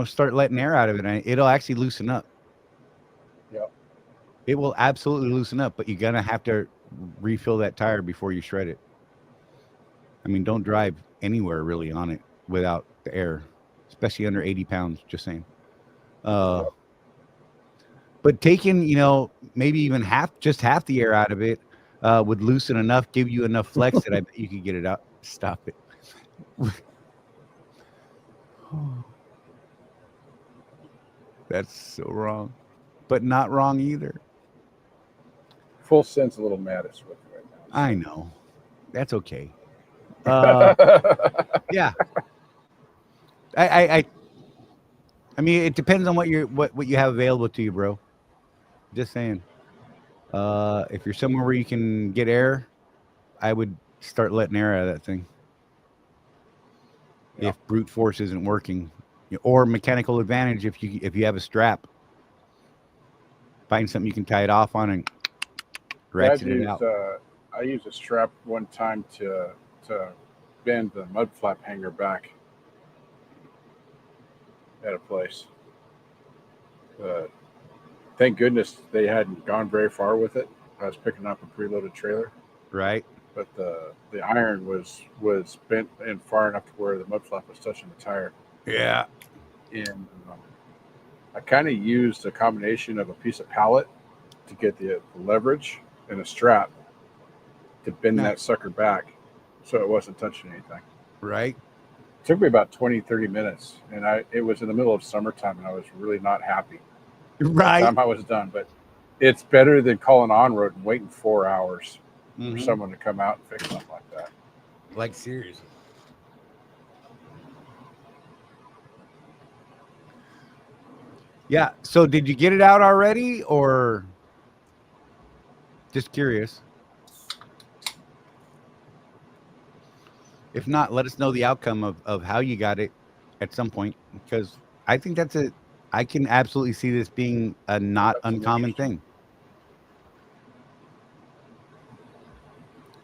start letting air out of it. And it'll actually loosen up. Yep. It will absolutely loosen up, but you're going to have to refill that tire before you shred it. I mean, don't drive anywhere really on it without the air, especially under 80 pounds, just saying. But taking, maybe even half the air out of it would loosen enough, give you enough flex that I bet you could get it out. Stop it. That's so wrong, but not wrong either. Full Send's a little mad at Swift right now. I know. That's okay. Yeah. I mean, it depends on what you have available to you, bro. Just saying. If you're somewhere where you can get air, I would start letting air out of that thing. Yeah. If brute force isn't working, or mechanical advantage, if you have a strap, find something you can tie it off on and ratchet it out. I used a strap one time to bend the mud flap hanger back at a place. Thank goodness they hadn't gone very far with it. I was picking up a preloaded trailer. Right. But the iron was bent in far enough to where the mud flap was touching the tire. Yeah. And I kind of used a combination of a piece of pallet to get the leverage and a strap to bend that sucker back so it wasn't touching anything. Right. It took me about 20, 30 minutes. And it was in the middle of summertime and I was really not happy. Right. By the time I was done. But it's better than calling on road and waiting 4 hours for someone to come out and fix something like that. Like, seriously. Yeah. So did you get it out already, or just curious? If not, let us know the outcome of how you got it at some point, because I think I can absolutely see this being a not uncommon thing.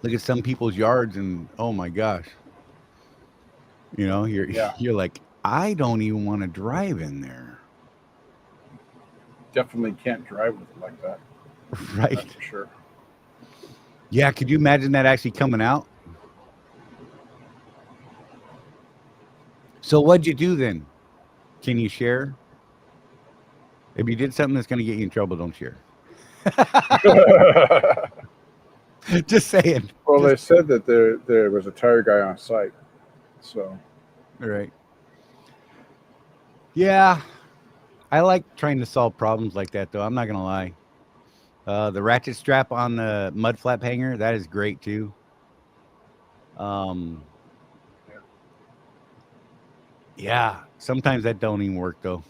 Look at some people's yards and oh my gosh. You're like, I don't even want to drive in there. Definitely can't drive with it like that. Right. That's for sure. Yeah, could you imagine that actually coming out? So what'd you do then? Can you share? If you did something that's going to get you in trouble, don't share. Just saying. Well, they said that there was a tire guy on site. So. All right. Yeah. I like trying to solve problems like that, though. I'm not going to lie. The ratchet strap on the mud flap hanger, that is great too. Yeah, sometimes that don't even work though.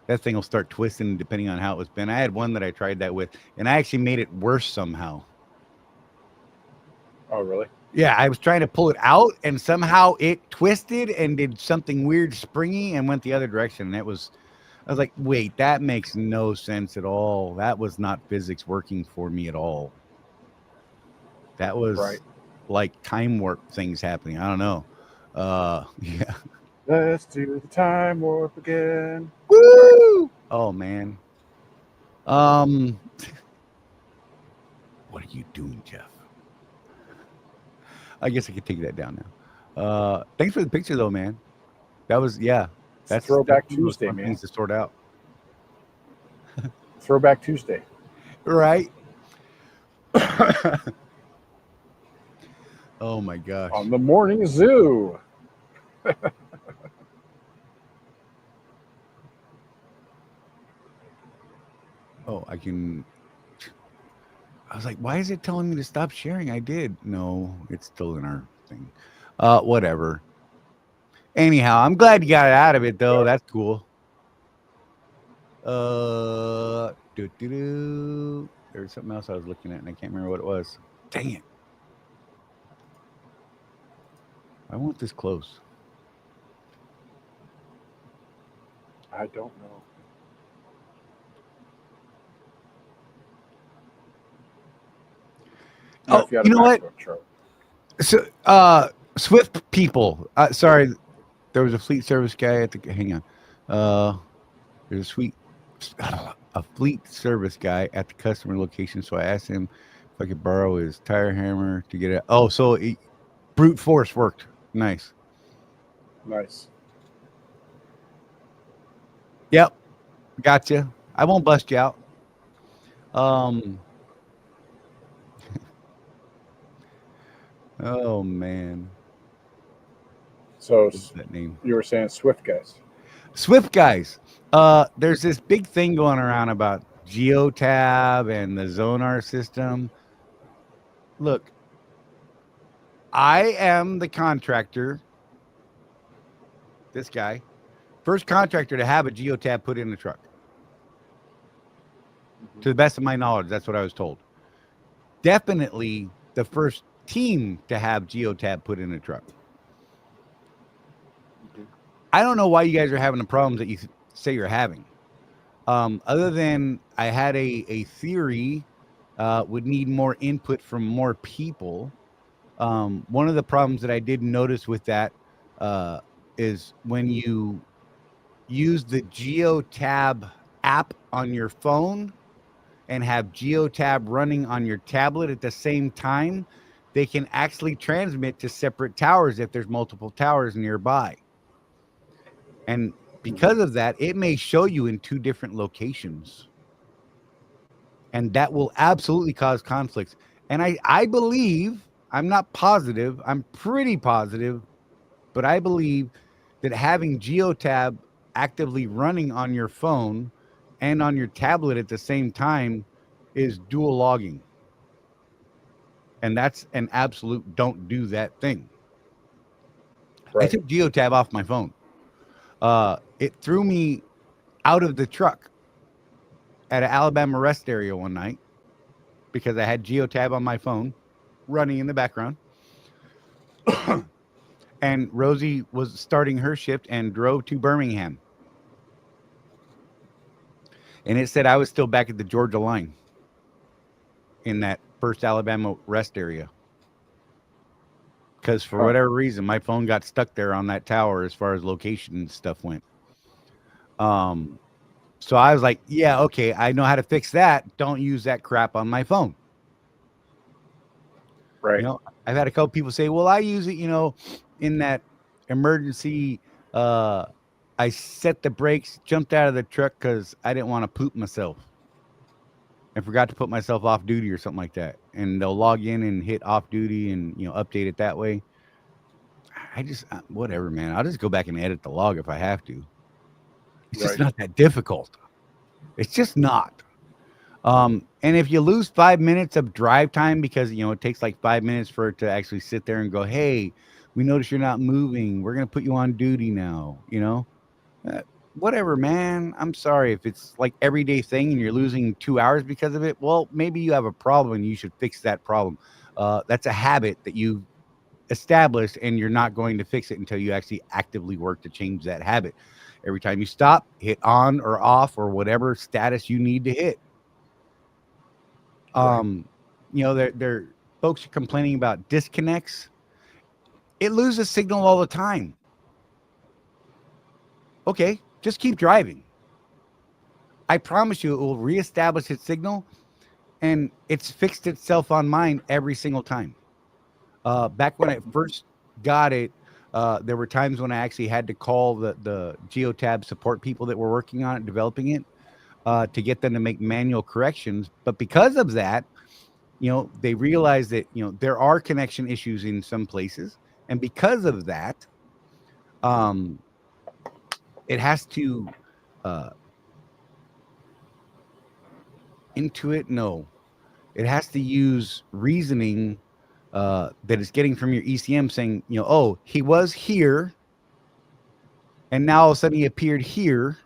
That thing will start twisting depending on how it was bent. I had one that I tried that with, and I actually made it worse somehow. Oh, really? Yeah, I was trying to pull it out, and somehow it twisted and did something weird, springy, and went the other direction. And I was like, wait, that makes no sense at all. That was not physics working for me at all. That was Right. like time warp things happening. I don't know. Yeah. Let's do the time warp again. Woo! Oh man. What are you doing, Jeff? I guess I could take that down now. Thanks for the picture though, man. That was That's Throwback one of those Tuesday, fun man. things to sort out. Throwback Tuesday. Right. Oh my gosh. On the morning zoo. Oh, I was like, why is it telling me to stop sharing? I did. No, it's still in our thing. Whatever. Anyhow, I'm glad you got it out of it though. That's cool. There's something else I was looking at and I can't remember what it was. Dang it. I want this close. I don't know. Oh, you know what? So, Swift people. Sorry, there was a fleet service guy at the. Hang on. There's a fleet service guy at the customer location. So I asked him if I could borrow his tire hammer to get it. Oh, so brute force worked. Nice. Nice. Yep. Gotcha. I won't bust you out. Oh man. So What's that name? You were saying Swift guys. Swift guys. There's this big thing going around about Geotab and the Zonar system. Look, I am the contractor. This guy, first contractor to have a Geotab put in the truck. To the best of my knowledge, that's what I was told. Definitely the first team to have Geotab put in a truck. I don't know why you guys are having the problems that you say you're having. Other than I had a theory, would need more input from more people. One of the problems that I did notice with that is when you use the Geotab app on your phone and have Geotab running on your tablet at the same time, they can actually transmit to separate towers if there's multiple towers nearby. And because of that, it may show you in two different locations. And that will absolutely cause conflicts. And I believe, I'm not positive, I'm pretty positive, but I believe that having Geotab actively running on your phone and on your tablet at the same time is dual logging. And that's an absolute don't do that thing. Right. I took Geotab off my phone. It threw me out of the truck at an Alabama rest area one night because I had Geotab on my phone running in the background. And Rosie was starting her shift and drove to Birmingham. And it said I was still back at the Georgia line in that first Alabama rest area. Because for whatever reason, my phone got stuck there on that tower as far as location and stuff went. So I was like, yeah, okay, I know how to fix that. Don't use that crap on my phone. Right. You know, I've had a couple people say, well, I use it, you know, in that emergency. I set the brakes, jumped out of the truck because I didn't want to poop myself and forgot to put myself off duty or something like that. And they'll log in and hit off duty and, you know, update it that way. I just, whatever, man. I'll just go back and edit the log if I have to. It's just not that difficult. It's just not. And if you lose 5 minutes of drive time because it takes like 5 minutes for it to actually sit there and go, hey, we notice you're not moving. We're gonna put you on duty now. Uh, Whatever, man. I'm sorry if it's like everyday thing and you're losing 2 hours because of it. Well, maybe you have a problem and you should fix that problem. That's a habit that you established, and you're not going to fix it until you actually actively work to change that habit. Every time you stop, hit on or off or whatever status you need to hit. Um, they're folks are complaining about disconnects. It loses signal all the time. Okay, just keep driving. I promise you it will reestablish its signal, and it's fixed itself on mine every single time. Back when I first got it, there were times when I actually had to call the Geotab support people that were working on it, developing it, to get them to make manual corrections. But because of that, they realized that, there are connection issues in some places. And because of that, it has to intuit. No, it has to use reasoning that it's getting from your ECM saying, oh, he was here and now all of a sudden he appeared here.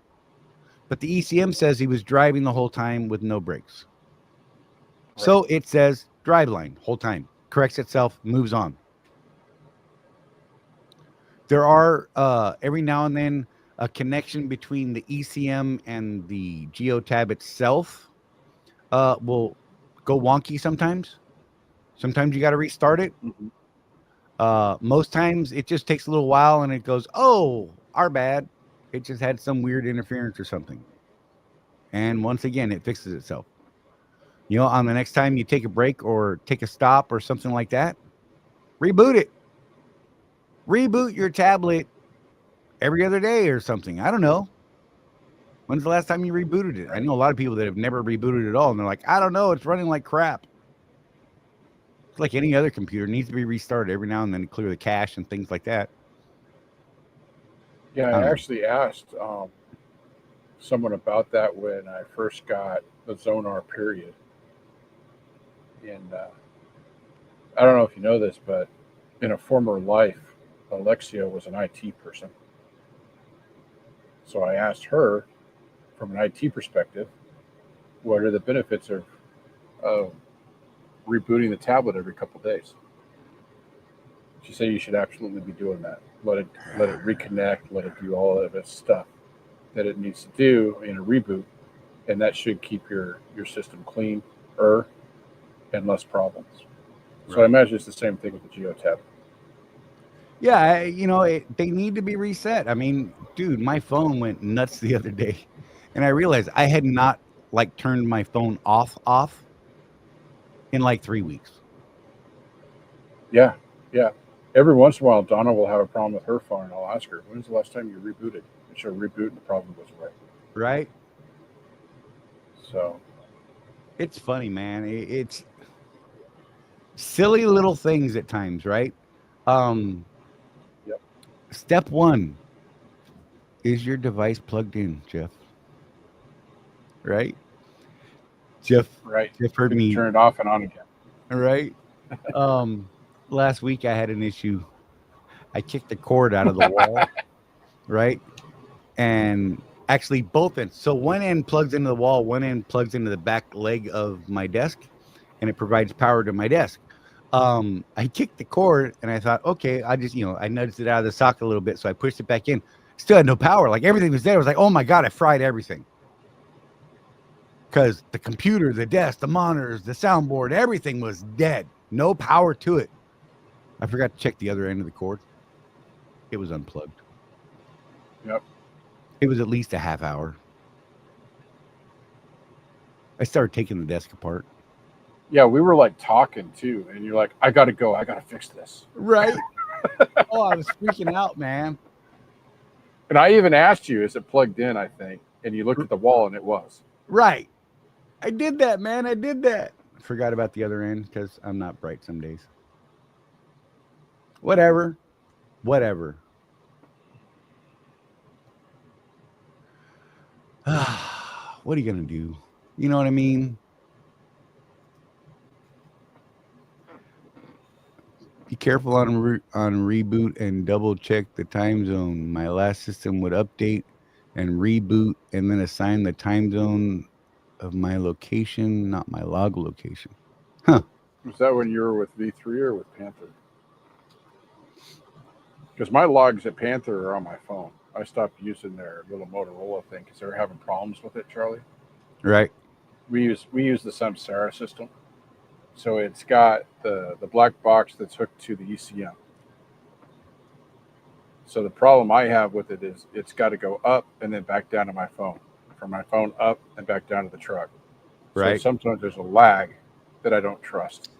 But the ECM says he was driving the whole time with no brakes. Right. So it says drive line whole time, corrects itself, moves on. There are every now and then a connection between the ECM and the Geotab itself will go wonky sometimes. Sometimes you got to restart it. Most times it just takes a little while and it goes, oh, our bad. It just had some weird interference or something. And once again, it fixes itself. On the next time you take a break or take a stop or something like that, reboot it. Reboot your tablet every other day or something. I don't know. When's the last time you rebooted it? I know a lot of people that have never rebooted at all, and they're like, I don't know, it's running like crap. It's like any other computer. It needs to be restarted every now and then to clear the cache and things like that. Yeah, I actually asked someone about that when I first got the Zonar period. And I don't know if you know this, but in a former life, Alexia was an IT person. So I asked her, from an IT perspective, what are the benefits of rebooting the tablet every couple of days? She said you should absolutely be doing that. Let it reconnect, let it do all of its stuff that it needs to do in a reboot, and that should keep your system cleaner and less problems. Right. So I imagine it's the same thing with the Geotab. Yeah, they need to be reset. I mean, dude, my phone went nuts the other day, and I realized I had not turned my phone off in 3 weeks. Yeah. Every once in a while, Donna will have a problem with her phone, and I'll ask her, when's the last time you rebooted? And she'll reboot, and the problem goes away. Right. So. It's funny, man. It's silly little things at times, right? Yep. Step one, is your device plugged in, Jeff? Right? Jeff heard me turn it off and on again. Right. Last week I had an issue. I kicked the cord out of the wall, right? And actually both ends. So one end plugs into the wall, one end plugs into the back leg of my desk, and it provides power to my desk. I kicked the cord and I thought, okay, I just, I nudged it out of the socket a little bit. So I pushed it back in. Still had no power. Everything was there. I was like, oh my God, I fried everything. Because the computer, the desk, the monitors, the soundboard, everything was dead. No power to it. I forgot to check the other end of the cord. It was unplugged. Yep. It was at least a half hour. I started taking the desk apart. Yeah, we were talking too, and you're like, I got to go. I got to fix this. Right. Oh, I was freaking out, man. And I even asked you, is it plugged in, I think? And you looked at the wall and it was. Right. I did that, man. I did that. Forgot about the other end because I'm not bright some days. Whatever. What are you going to do? You know what I mean? Be careful on reboot and double check the time zone. My last system would update and reboot and then assign the time zone of my location, not my log location. Huh. Was that when you were with V3 or with Panther? Because my logs at Panther are on my phone. I stopped using their little Motorola thing because they were having problems with it, Charlie. Right. We use the Samsara system. So it's got the black box that's hooked to the ECM. So the problem I have with it is it's got to go up and then back down to my phone. From my phone up and back down to the truck. Right. So sometimes there's a lag that I don't trust.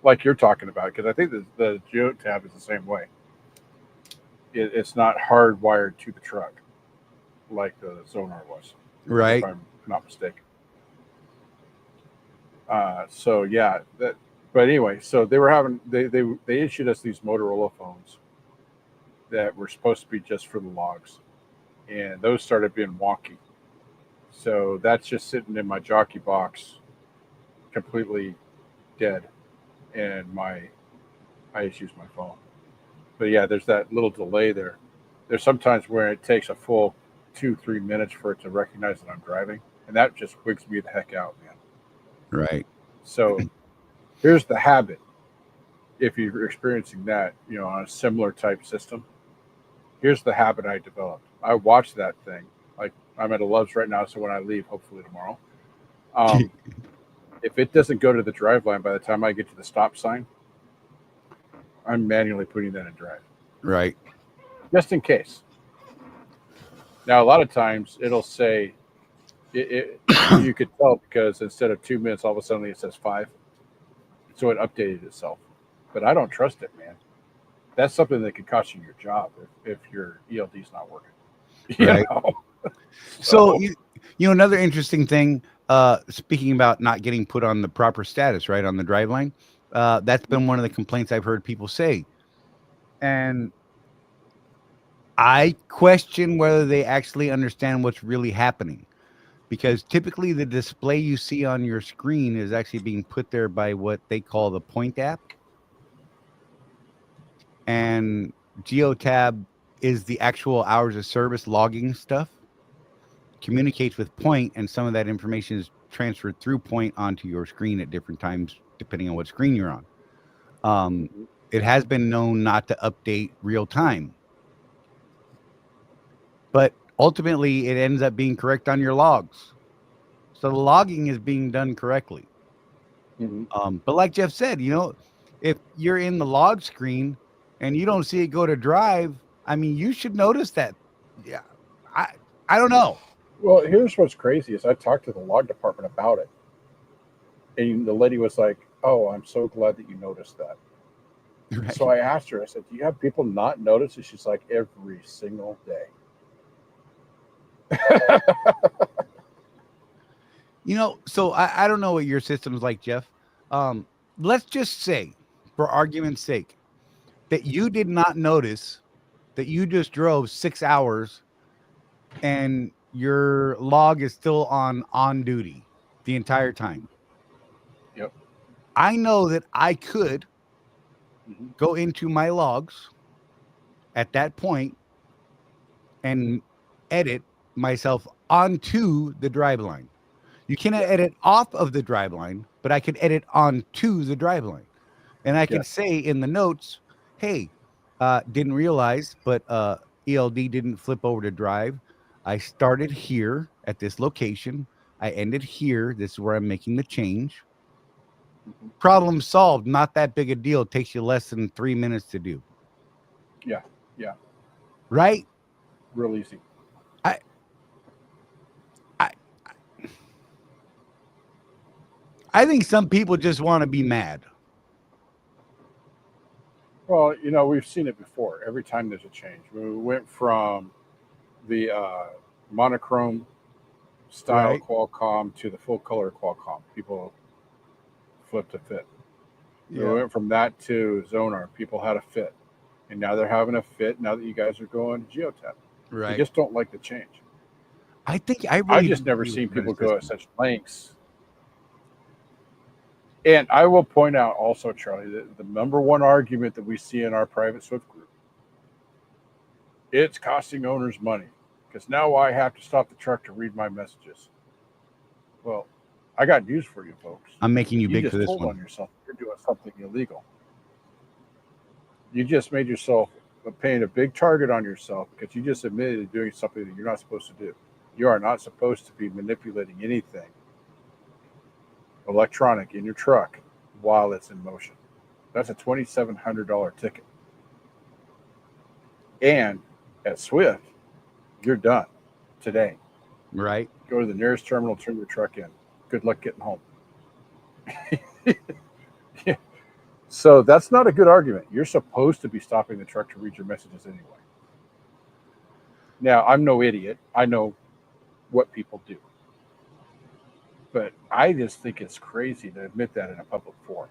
Like you're talking about, because I think the Geotab is the same way. It's not hardwired to the truck like the Zonar was. Right. If I'm not mistaken. So yeah, but anyway, so they were having they issued us these Motorola phones that were supposed to be just for the logs, and those started being wonky. So that's just sitting in my jockey box, completely dead, and I just use my phone. But yeah, there's that little delay there. There's sometimes where it takes a full 2-3 minutes for it to recognize that I'm driving, and that just wigs me the heck out, man. Right. So here's the habit. If you're experiencing that, on a similar type system, here's the habit I developed. I watch that thing. Like I'm at a Love's right now, so when I leave, hopefully tomorrow, if it doesn't go to the drive line by the time I get to the stop sign, I'm manually putting that in drive. Right. Just in case. Now, a lot of times it'll say, you could tell because instead of 2 minutes, all of a sudden it says 5. So it updated itself. But I don't trust it, man. That's something that could cost you your job if your ELD's not working. Right. So another interesting thing, speaking about not getting put on the proper status, right, on the drive line, that's been one of the complaints I've heard people say. And I question whether they actually understand what's really happening. Because typically the display you see on your screen is actually being put there by what they call the Point app. And Geotab is the actual hours of service logging stuff. Communicates with Point, and some of that information is transferred through Point onto your screen at different times, depending on what screen you're on. It has been known not to update real time. But ultimately, it ends up being correct on your logs. So the logging is being done correctly. Mm-hmm. But like Jeff said, if you're in the log screen and you don't see it go to drive, I mean, you should notice that. Yeah, I don't know. Well, here's what's crazy is I talked to the log department about it. And the lady was like, "Oh, I'm so glad that you noticed that." Right. So I asked her, I said, "Do you have people not notice it?" She's like, "Every single day." So I don't know what your system's like, Jeff. Let's just say, for argument's sake, that you did not notice that you just drove 6 hours and your log is still on duty the entire time. Yep. I know that I could go into my logs at that point and edit myself onto the drive line. You cannot edit off of the drive line, but I can edit onto the drive line. And I can say in the notes, hey, didn't realize, but ELD didn't flip over to drive. I started here at this location. I ended here. This is where I'm making the change. Problem solved. Not that big a deal. It takes you less than 3 minutes to do. Yeah. Right? Real easy. I think some people just want to be mad. Well, we've seen it before. Every time there's a change. We went from the monochrome style Qualcomm to the full color Qualcomm. People flipped a fit. We went from that to Zonar. People had a fit. And now they're having a fit now that you guys are going Geotab. Right. They just don't like the change. I think I just never seen people go at such lengths And I will point out also, Charlie, that the number one argument that we see in our private Swift group, it's costing owners money because now I have to stop the truck to read my messages. Well, I got news for you folks. I'm making you big just for this told one. on yourself you're doing something illegal. You just made yourself paying a big target on yourself because you just admitted to doing something that you're not supposed to do. You are not supposed to be manipulating anything electronic in your truck while it's in motion. That's a $2,700 ticket. And at Swift, you're done today. Right. Go to the nearest terminal, turn your truck in. Good luck getting home. Yeah. So that's not a good argument. You're supposed to be stopping the truck to read your messages anyway. Now, I'm no idiot. I know what people do. But I just think it's crazy to admit that in a public forum.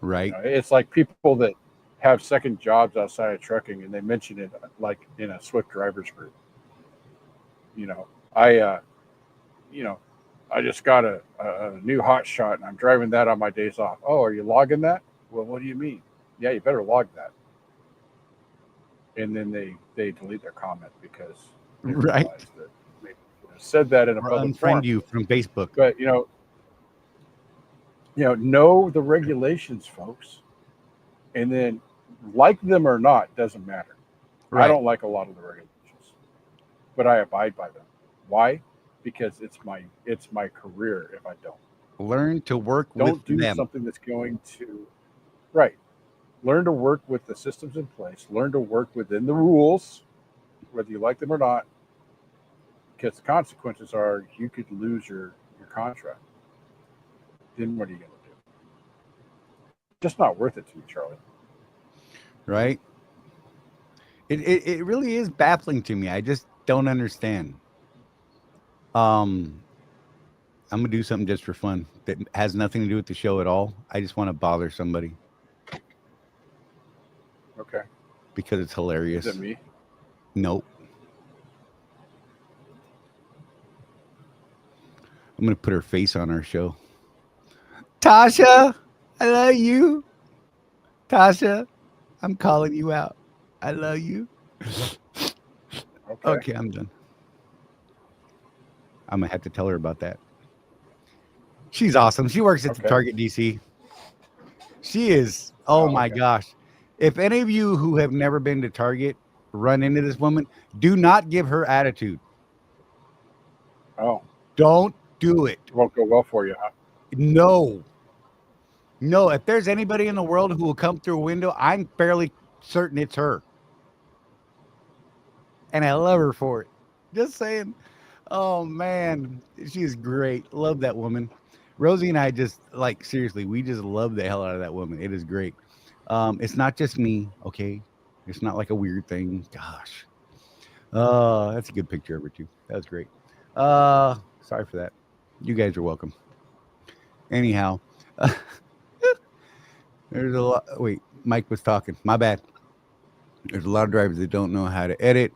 Right. You know, it's like people that have second jobs outside of trucking and they mention it like in a Swift drivers group. I just got a new hot shot and I'm driving that on my days off. Oh, are you logging that? Well, what do you mean? Yeah, you better log that. And then they delete their comment because they realize that they said that in a public forum. Unfriend you from Facebook. But know the regulations, folks, and then like them or not doesn't matter. Right. I don't like a lot of the regulations, but I abide by them. Why? Because it's my career. If I don't learn to work with them. Don't do something that's going to learn to work with the systems in place. Learn to work within the rules, whether you like them or not. Because the consequences are you could lose your contract. Then what are you going to do? Just not worth it to me, Charlie. Right? It really is baffling to me. I just don't understand. I'm gonna do something just for fun that has nothing to do with the show at all. I just want to bother somebody. Okay. Because it's hilarious. Is it me? Nope. I'm gonna put her face on our show. Tasha, I love you. Tasha, I'm calling you out. I love you. Okay, I'm done. I'm gonna have to tell her about that. She's awesome. She works at the Target DC. She is. Oh my gosh. If any of you who have never been to Target run into this woman, do not give her attitude. Oh. Don't do it. It won't go well for you, huh? No. No, if there's anybody in the world who will come through a window, I'm fairly certain it's her. And I love her for it. Just saying. Oh, man. She's great. Love that woman. Rosie and I just, like, seriously, we just love the hell out of that woman. It is great. It's not just me, okay? It's not like a weird thing. Gosh. That's a good picture of her, too. That was great. Sorry for that. You guys are welcome. Anyhow. There's a lot. Wait, Mike was talking. My bad. There's a lot of drivers that don't know how to edit.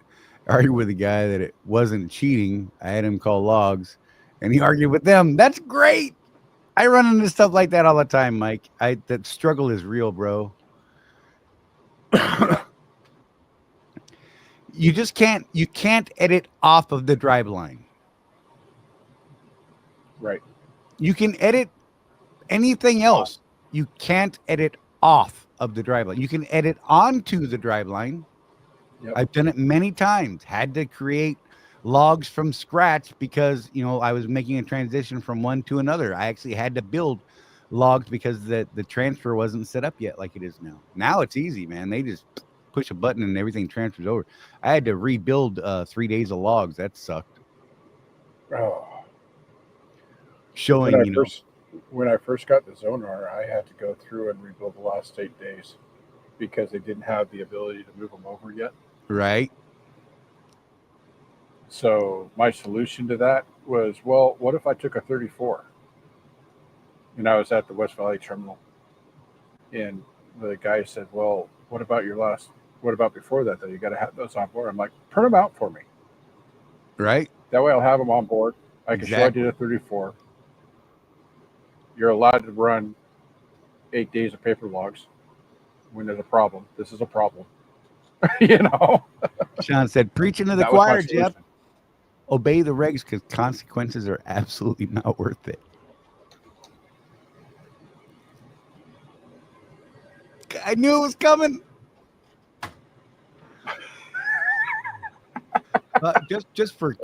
I argued with a guy that it wasn't cheating. I had him call logs, and he argued with them. That's great. I run into stuff like that all the time, Mike. That struggle is real, bro. You just can't. You can't edit off of the drive line. Right. You can edit anything else. You can't edit off of the drive line. You can edit onto the drive line. Yep. I've done it many times. Had to create logs from scratch because, I was making a transition from one to another. I actually had to build logs because the transfer wasn't set up yet like it is now. Now it's easy, man. They just push a button and everything transfers over. I had to rebuild 3 days of logs. That sucked. Oh. Showing, when I first got the Zonar, I had to go through and rebuild the last 8 days because they didn't have the ability to move them over yet. Right. So my solution to that was, well, what if I took a 34? And I was at the West Valley terminal. And the guy said, well, what about before that, though? You got to have those on board. I'm like, print them out for me. Right. That way I'll have them on board. I can show I did a 34. you're allowed to run 8 days of paper logs when there's a problem. This is a problem. You know, Sean said, preaching to the that was my choir, Jeff. solution. Obey the regs because consequences are absolutely not worth it. I knew it was coming. Just for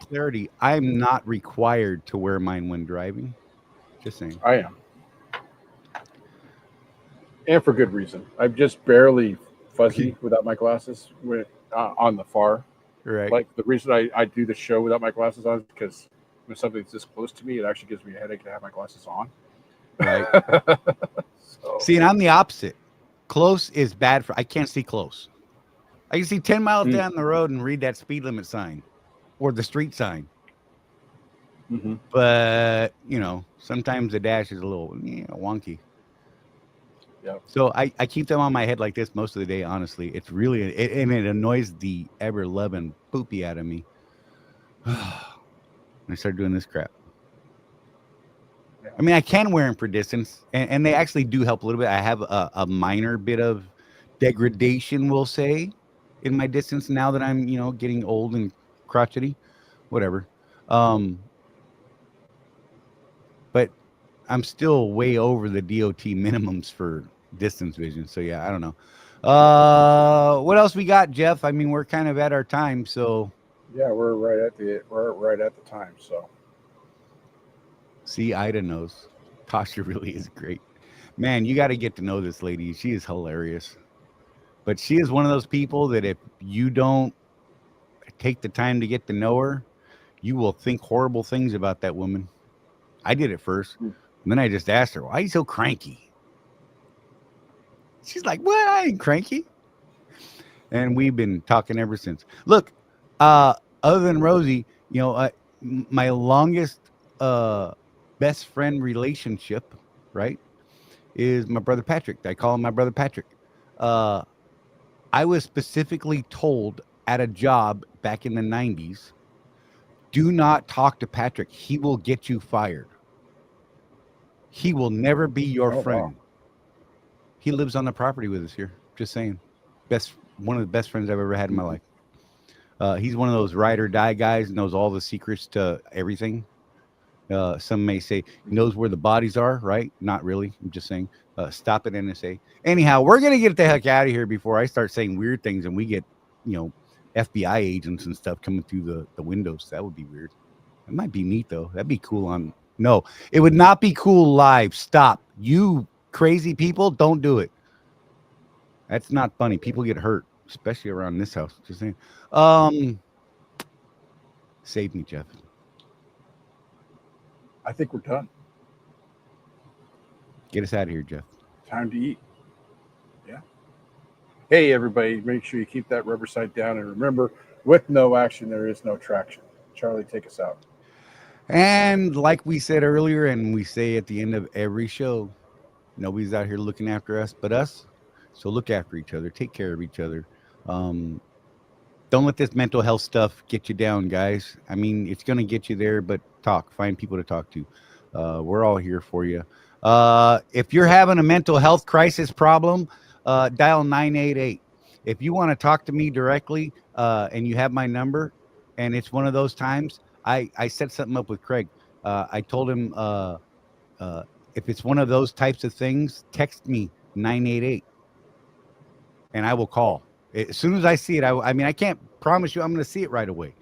clarity, I'm not required to wear mine when driving. Just saying. I am. And for good reason. I'm just barely fuzzy without my glasses on the far. Right. Like the reason I do the show without my glasses on is because when something's this close to me, it actually gives me a headache to have my glasses on. Right. So, See, and I'm the opposite. Close is bad for. I can't see close. I can see 10 miles down the road and read that speed limit sign or the street sign. mm-hmm. But, you know, sometimes the dash is a little wonky. Yeah. So I keep them on my head like this most of the day, honestly. It's really, and it annoys the ever-loving poopy out of me. I start doing this crap. Yeah. I mean, I can wear them for distance, and they actually do help a little bit. I have a minor bit of degradation, we'll say, in my distance now that I'm, you know, getting old and crotchety, whatever. But I'm still way over the DOT minimums for distance vision. So yeah, I don't know. What else we got, Jeff? I mean, we're kind of at our time, so Yeah, we're right at the time. So see, Ida knows. Tasha really is great. Man, you got to get to know this lady. She is hilarious. But she is one of those people that if you don't take the time to get to know her, you will think horrible things about that woman. I did it first. And then I just asked her, why are you so cranky? She's like, what? I ain't cranky. And we've been talking ever since. Look, other than Rosie, you know, my longest best friend relationship, right, is my brother Patrick. I call him my brother Patrick. I was specifically told at a job back in the 90s, do not talk to Patrick. He will get you fired. He will never be your friend. Wow. He lives on the property with us here. Just saying. One of the best friends I've ever had in my life. He's one of those ride or die guys, knows all the secrets to everything. Some may say he knows where the bodies are, right? Not really. I'm just saying. Stop it, NSA. Anyhow, we're going to get the heck out of here before I start saying weird things and we get, you know, FBI agents and stuff coming through the windows. That would be weird. It might be neat, though. That'd be cool on... No, it would not be cool live. Stop. You crazy people, don't do it. That's not funny. People get hurt, especially around this house. Just saying. Save me, Jeff. I think we're done. Get us out of here, Jeff. Time to eat. Yeah. Hey, everybody, make sure you keep that rubber side down. And remember, with no action, there is no traction. Charlie, take us out. And like we said earlier, and we say at the end of every show, nobody's out here looking after us but us. So look after each other. Take care of each other. Don't let this mental health stuff get you down, guys. I mean, it's going to get you there, but talk. Find people to talk to. We're all here for you. If you're having a mental health crisis problem, dial 988. If you want to talk to me directly and you have my number and it's one of those times, I set something up with Craig. I told him if it's one of those types of things, text me 988 and I will call. As soon as I see it, I mean, I can't promise you I'm going to see it right away,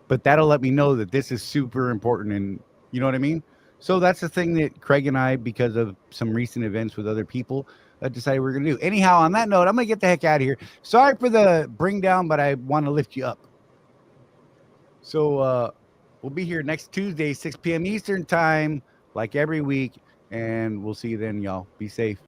but that'll let me know that this is super important. And you know what I mean? So that's the thing that Craig and I, because of some recent events with other people, decided we're going to do. Anyhow, on that note, I'm going to get the heck out of here. Sorry for the bring down, but I want to lift you up. So we'll be here next Tuesday, 6 p.m. Eastern time, like every week. And we'll see you then, y'all. Be safe.